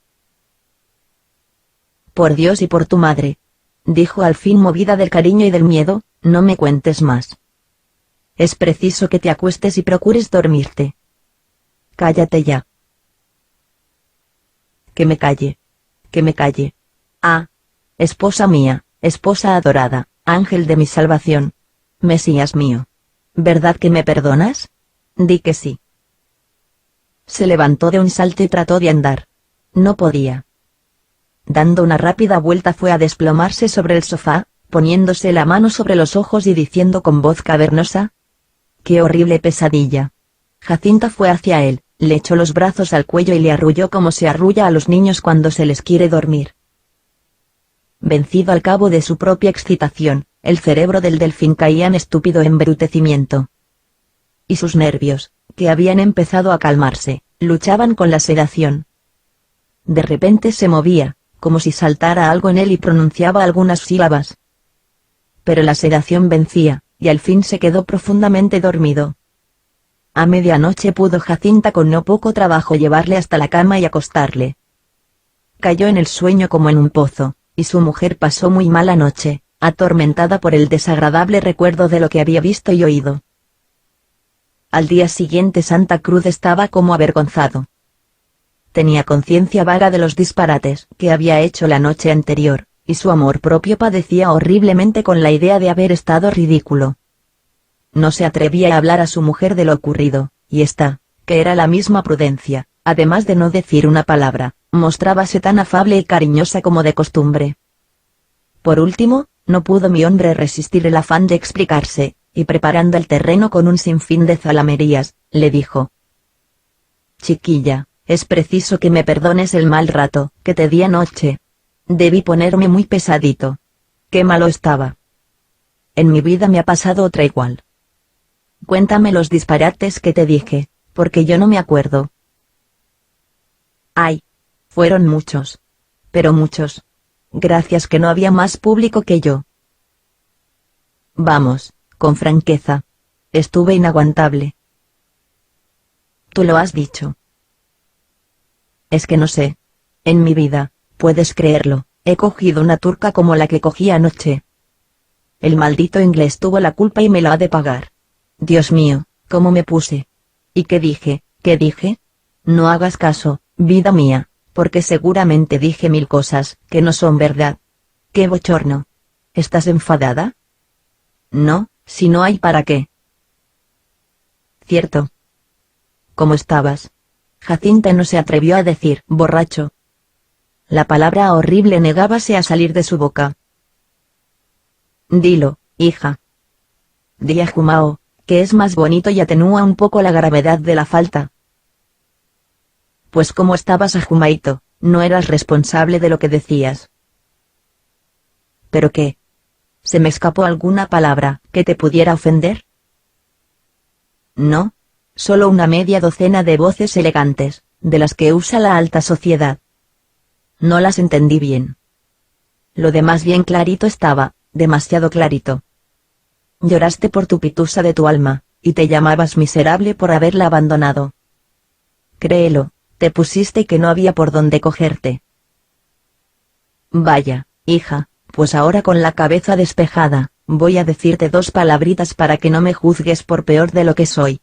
«Por Dios y por tu madre», dijo al fin movida del cariño y del miedo, «no me cuentes más. Es preciso que te acuestes y procures dormirte. Cállate ya». «Que me calle. Que me calle. Ah, esposa mía, esposa adorada, ángel de mi salvación. Mesías mío. ¿Verdad que me perdonas? Di que sí». Se levantó de un salto y trató de andar. No podía. Dando una rápida vuelta fue a desplomarse sobre el sofá, poniéndose la mano sobre los ojos y diciendo con voz cavernosa: «¡Qué horrible pesadilla!». Jacinta fue hacia él, le echó los brazos al cuello y le arrulló como se arrulla a los niños cuando se les quiere dormir. Vencido al cabo de su propia excitación, el cerebro del delfín caía en estúpido embrutecimiento. Y sus nervios, que habían empezado a calmarse, luchaban con la sedación. De repente se movía, como si saltara algo en él y pronunciaba algunas sílabas. Pero la sedación vencía, y al fin se quedó profundamente dormido. A medianoche pudo Jacinta con no poco trabajo llevarle hasta la cama y acostarle. Cayó en el sueño como en un pozo, y su mujer pasó muy mala noche, atormentada por el desagradable recuerdo de lo que había visto y oído. Al día siguiente Santa Cruz estaba como avergonzado. Tenía conciencia vaga de los disparates que había hecho la noche anterior, y su amor propio padecía horriblemente con la idea de haber estado ridículo. No se atrevía a hablar a su mujer de lo ocurrido, y ésta, que era la misma Prudencia, además de no decir una palabra, mostrábase tan afable y cariñosa como de costumbre. Por último, no pudo mi hombre resistir el afán de explicarse, y preparando el terreno con un sinfín de zalamerías, le dijo: «Chiquilla, es preciso que me perdones el mal rato que te di anoche. Debí ponerme muy pesadito. Qué malo estaba. En mi vida me ha pasado otra igual. Cuéntame los disparates que te dije, porque yo no me acuerdo». «Ay, fueron muchos. Pero muchos. Gracias que no había más público que yo». «Vamos, con franqueza. Estuve inaguantable». «Tú lo has dicho». «Es que no sé. En mi vida, puedes creerlo, he cogido una turca como la que cogí anoche. El maldito inglés tuvo la culpa y me la ha de pagar. Dios mío, cómo me puse. ¿Y qué dije? ¿Qué dije? No hagas caso, vida mía, porque seguramente dije 1000 cosas que no son verdad. ¡Qué bochorno! ¿Estás enfadada?» «No, si no hay para qué». «Cierto». «¿Cómo estabas?» Jacinta no se atrevió a decir «borracho». La palabra horrible negábase a salir de su boca. «Dilo, hija». «Di ajumao, que es más bonito y atenúa un poco la gravedad de la falta». «Pues como estabas ajumaito, no eras responsable de lo que decías». «¿Pero qué? ¿Se me escapó alguna palabra que te pudiera ofender?» «No, solo una media docena de voces elegantes, de las que usa la alta sociedad. No las entendí bien. Lo demás bien clarito estaba, demasiado clarito. Lloraste por tu pitusa de tu alma, y te llamabas miserable por haberla abandonado. Créelo, te pusiste que no había por dónde cogerte». «Vaya, hija, pues ahora con la cabeza despejada, voy a decirte 2 palabritas para que no me juzgues por peor de lo que soy».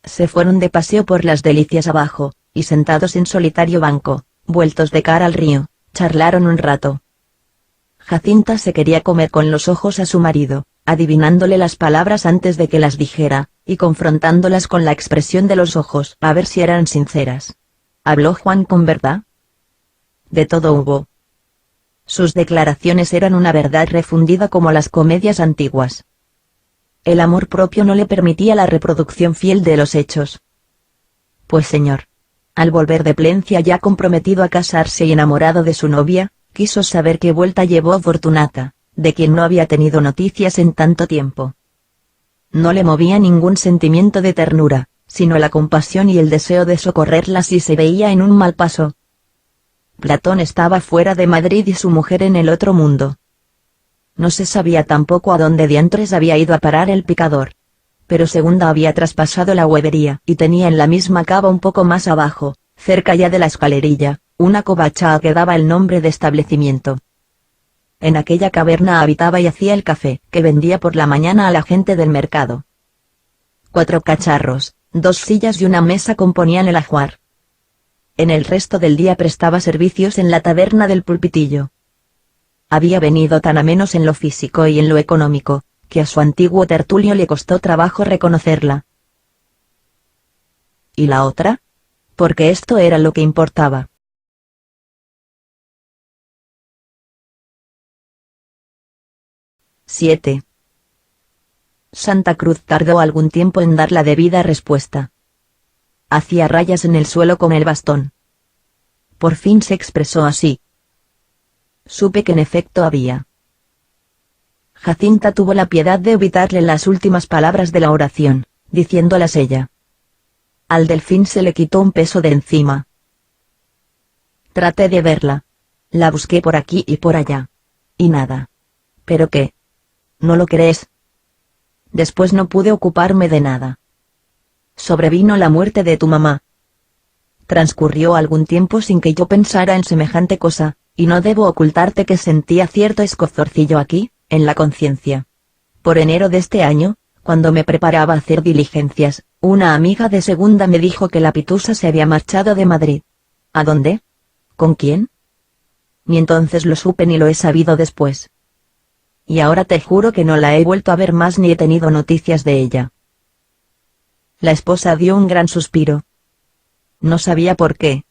Se fueron de paseo por las Delicias abajo, y sentados en solitario banco, vueltos de cara al río, charlaron un rato. Jacinta se quería comer con los ojos a su marido, adivinándole las palabras antes de que las dijera, y confrontándolas con la expresión de los ojos a ver si eran sinceras. ¿Habló Juan con verdad? De todo hubo. Sus declaraciones eran una verdad refundida como las comedias antiguas. El amor propio no le permitía la reproducción fiel de los hechos. Pues señor. Al volver de Plencia ya comprometido a casarse y enamorado de su novia, quiso saber qué vuelta llevó Fortunata, de quien no había tenido noticias en tanto tiempo. No le movía ningún sentimiento de ternura, sino la compasión y el deseo de socorrerla si se veía en un mal paso. Platón estaba fuera de Madrid y su mujer en el otro mundo. No se sabía tampoco a dónde diantres había ido a parar el picador. Pero Segunda había traspasado la huevería y tenía en la misma cava un poco más abajo, cerca ya de la escalerilla, una covacha a que daba el nombre de establecimiento. En aquella caverna habitaba y hacía el café que vendía por la mañana a la gente del mercado. 4 cacharros, 2 sillas y una mesa componían el ajuar. En el resto del día prestaba servicios en la taberna del Pulpitillo. Había venido tan a menos en lo físico y en lo económico, que a su antiguo tertulio le costó trabajo reconocerla. ¿Y la otra? Porque esto era lo que importaba. —7. Santa Cruz tardó algún tiempo en dar la debida respuesta. Hacía rayas en el suelo con el bastón. Por fin se expresó así. Supe que en efecto había. Jacinta tuvo la piedad de evitarle las últimas palabras de la oración, diciéndolas ella. Al delfín se le quitó un peso de encima. Traté de verla. La busqué por aquí y por allá. Y nada. ¿Pero qué? ¿No lo crees? Después no pude ocuparme de nada. Sobrevino la muerte de tu mamá. Transcurrió algún tiempo sin que yo pensara en semejante cosa, y no debo ocultarte que sentía cierto escozorcillo aquí, en la conciencia. Por enero de este año, cuando me preparaba a hacer diligencias, una amiga de Segunda me dijo que la pitusa se había marchado de Madrid. ¿A dónde? ¿Con quién? Ni entonces lo supe ni lo he sabido después. Y ahora te juro que no la he vuelto a ver más ni he tenido noticias de ella. La esposa dio un gran suspiro. No sabía por qué,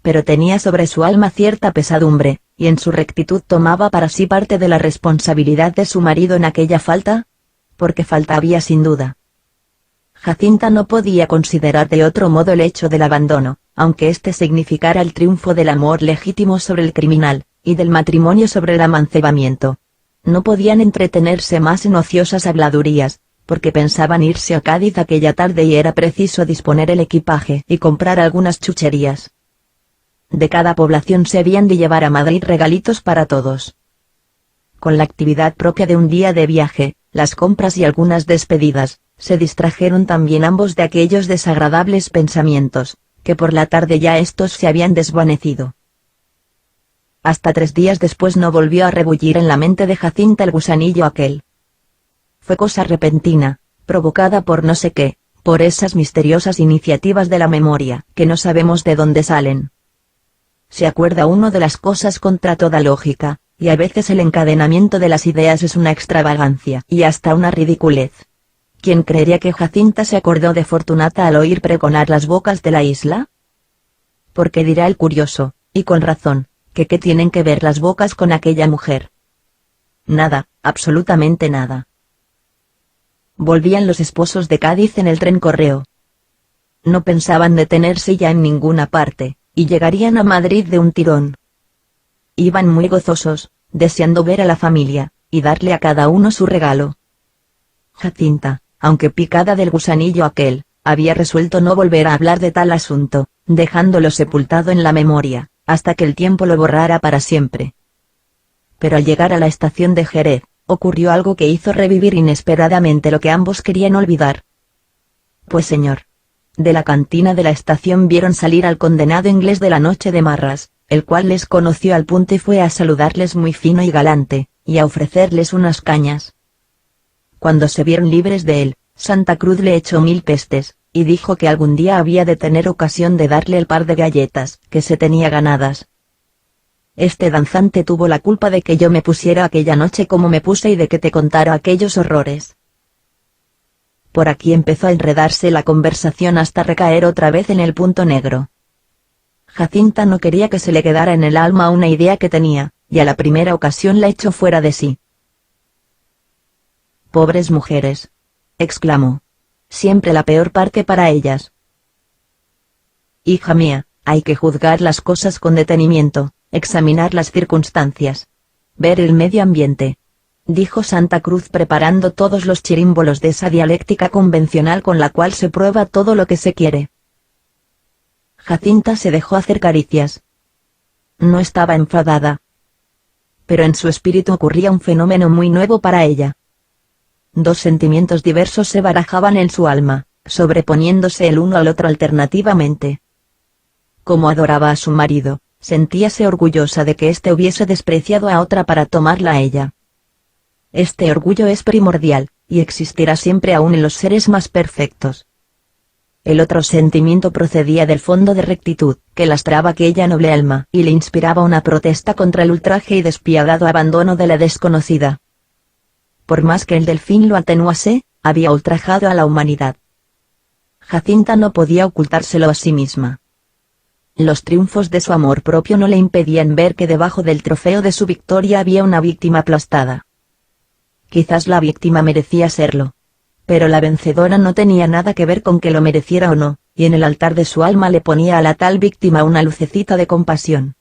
pero tenía sobre su alma cierta pesadumbre, y en su rectitud tomaba para sí parte de la responsabilidad de su marido en aquella falta, porque falta había sin duda. Jacinta no podía considerar de otro modo el hecho del abandono, aunque éste significara el triunfo del amor legítimo sobre el criminal, y del matrimonio sobre el amancebamiento. No podían entretenerse más en ociosas habladurías, porque pensaban irse a Cádiz aquella tarde y era preciso disponer el equipaje y comprar algunas chucherías. De cada población se habían de llevar a Madrid regalitos para todos. Con la actividad propia de un día de viaje, las compras y algunas despedidas, se distrajeron también ambos de aquellos desagradables pensamientos, que por la tarde ya estos se habían desvanecido. Hasta 3 días después no volvió a rebullir en la mente de Jacinta el gusanillo aquel. Fue cosa repentina, provocada por no sé qué, por esas misteriosas iniciativas de la memoria, que no sabemos de dónde salen. Se acuerda uno de las cosas contra toda lógica, y a veces el encadenamiento de las ideas es una extravagancia y hasta una ridiculez. ¿Quién creería que Jacinta se acordó de Fortunata al oír pregonar las bocas de la isla? Porque dirá el curioso, y con razón, que qué tienen que ver las bocas con aquella mujer. Nada, absolutamente nada. Volvían los esposos de Cádiz en el tren correo. No pensaban detenerse ya en ninguna parte, y llegarían a Madrid de un tirón. Iban muy gozosos, deseando ver a la familia, y darle a cada uno su regalo. Jacinta, aunque picada del gusanillo aquel, había resuelto no volver a hablar de tal asunto, dejándolo sepultado en la memoria, hasta que el tiempo lo borrara para siempre. Pero al llegar a la estación de Jerez, ocurrió algo que hizo revivir inesperadamente lo que ambos querían olvidar. Pues señor. De la cantina de la estación vieron salir al condenado inglés de la noche de Marras, el cual les conoció al punto y fue a saludarles muy fino y galante, y a ofrecerles unas cañas. Cuando se vieron libres de él, Santa Cruz le echó 1000 pestes, y dijo que algún día había de tener ocasión de darle el par de galletas que se tenía ganadas. Este danzante tuvo la culpa de que yo me pusiera aquella noche como me puse y de que te contara aquellos horrores. Por aquí empezó a enredarse la conversación hasta recaer otra vez en el punto negro. Jacinta no quería que se le quedara en el alma una idea que tenía, y a la primera ocasión la echó fuera de sí. «Pobres mujeres», exclamó. «Siempre la peor parte para ellas». «Hija mía, hay que juzgar las cosas con detenimiento, examinar las circunstancias. Ver el medio ambiente», dijo Santa Cruz preparando todos los chirímbolos de esa dialéctica convencional con la cual se prueba todo lo que se quiere. Jacinta se dejó hacer caricias. No estaba enfadada. pero en su espíritu ocurría un fenómeno muy nuevo para ella. Dos sentimientos diversos se barajaban en su alma, sobreponiéndose el uno al otro alternativamente. Como adoraba a su marido, sentíase orgullosa de que éste hubiese despreciado a otra para tomarla a ella. Este orgullo es primordial, y existirá siempre aún en los seres más perfectos. El otro sentimiento procedía del fondo de rectitud, que lastraba aquella noble alma y le inspiraba una protesta contra el ultraje y despiadado abandono de la desconocida. Por más que el delfín lo atenuase, había ultrajado a la humanidad. Jacinta no podía ocultárselo a sí misma. Los triunfos de su amor propio no le impedían ver que debajo del trofeo de su victoria había una víctima aplastada. Quizás la víctima merecía serlo. Pero la vencedora no tenía nada que ver con que lo mereciera o no, y en el altar de su alma le ponía a la tal víctima una lucecita de compasión.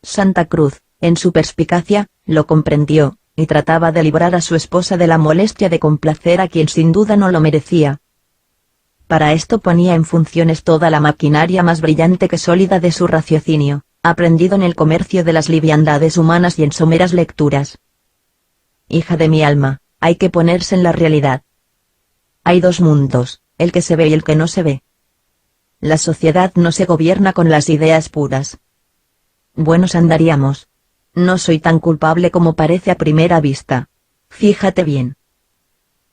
Santa Cruz, en su perspicacia, lo comprendió, y trataba de librar a su esposa de la molestia de complacer a quien sin duda no lo merecía. Para esto ponía en funciones toda la maquinaria más brillante que sólida de su raciocinio, aprendido en el comercio de las liviandades humanas y en someras lecturas. Hija de mi alma, hay que ponerse en la realidad. Hay dos mundos, el que se ve y el que no se ve. La sociedad no se gobierna con las ideas puras. Buenos andaríamos. No soy tan culpable como parece a primera vista. Fíjate bien.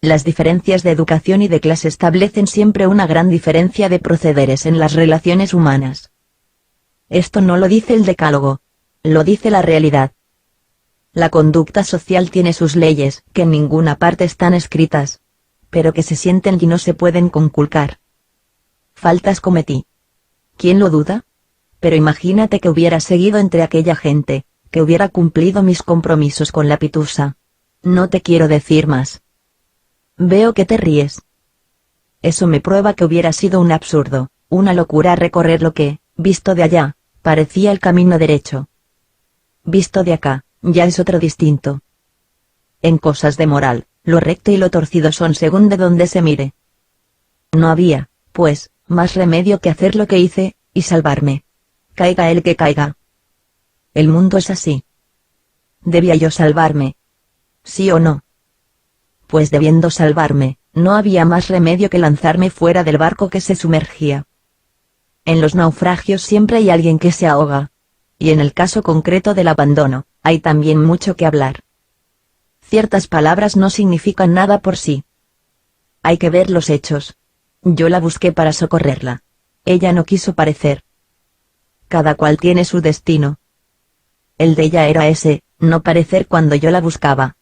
Las diferencias de educación y de clase establecen siempre una gran diferencia de procederes en las relaciones humanas. Esto no lo dice el decálogo. Lo dice la realidad. La conducta social tiene sus leyes, que en ninguna parte están escritas, pero que se sienten y no se pueden conculcar. Faltas cometí. ¿Quién lo duda? Pero imagínate que hubiera seguido entre aquella gente, que hubiera cumplido mis compromisos con la pitusa. No te quiero decir más. Veo que te ríes. Eso me prueba que hubiera sido un absurdo, una locura recorrer lo que, visto de allá, parecía el camino derecho. Visto de acá, ya es otro distinto. En cosas de moral, lo recto y lo torcido son según de donde se mire. No había, pues, más remedio que hacer lo que hice, y salvarme. Caiga el que caiga. El mundo es así. ¿Debía yo salvarme? ¿Sí o no? Pues debiendo salvarme, no había más remedio que lanzarme fuera del barco que se sumergía. En los naufragios siempre hay alguien que se ahoga. Y en el caso concreto del abandono, hay también mucho que hablar. Ciertas palabras no significan nada por sí. Hay que ver los hechos. Yo la busqué para socorrerla. Ella no quiso parecer. Cada cual tiene su destino. El de ella era ese, no parecer cuando yo la buscaba.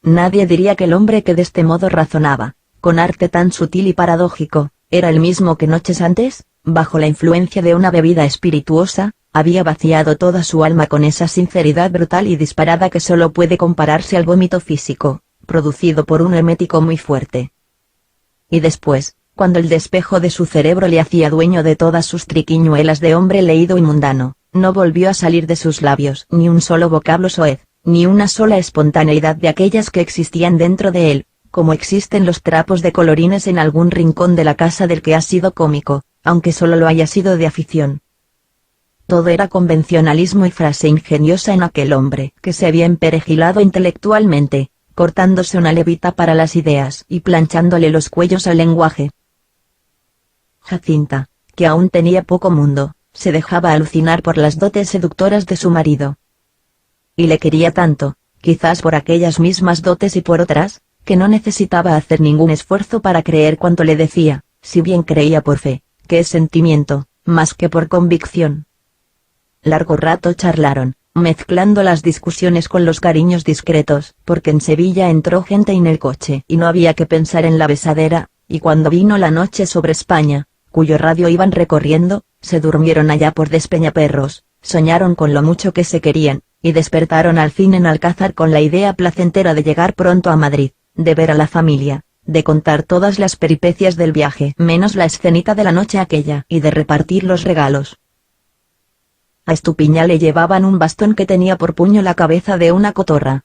Nadie diría que el hombre que de este modo razonaba, con arte tan sutil y paradójico, era el mismo que noches antes, bajo la influencia de una bebida espirituosa, había vaciado toda su alma con esa sinceridad brutal y disparada que solo puede compararse al vómito físico, producido por un emético muy fuerte. Y después, cuando el despejo de su cerebro le hacía dueño de todas sus triquiñuelas de hombre leído y mundano, no volvió a salir de sus labios ni un solo vocablo soez, ni una sola espontaneidad de aquellas que existían dentro de él, como existen los trapos de colorines en algún rincón de la casa del que ha sido cómico, aunque solo lo haya sido de afición. Todo era convencionalismo y frase ingeniosa en aquel hombre que se había emperejilado intelectualmente, cortándose una levita para las ideas y planchándole los cuellos al lenguaje. Jacinta, que aún tenía poco mundo, se dejaba alucinar por las dotes seductoras de su marido. Y le quería tanto, quizás por aquellas mismas dotes y por otras, que no necesitaba hacer ningún esfuerzo para creer cuanto le decía, si bien creía por fe, que es sentimiento, más que por convicción. Largo rato charlaron, mezclando las discusiones con los cariños discretos, porque en Sevilla entró gente en el coche y no había que pensar en la besadera, y cuando vino la noche sobre España, cuyo radio iban recorriendo, se durmieron allá por Despeñaperros, soñaron con lo mucho que se querían, y despertaron al fin en Alcázar con la idea placentera de llegar pronto a Madrid, de ver a la familia, de contar todas las peripecias del viaje menos la escenita de la noche aquella y de repartir los regalos. A Estupiñán le llevaban un bastón que tenía por puño la cabeza de una cotorra,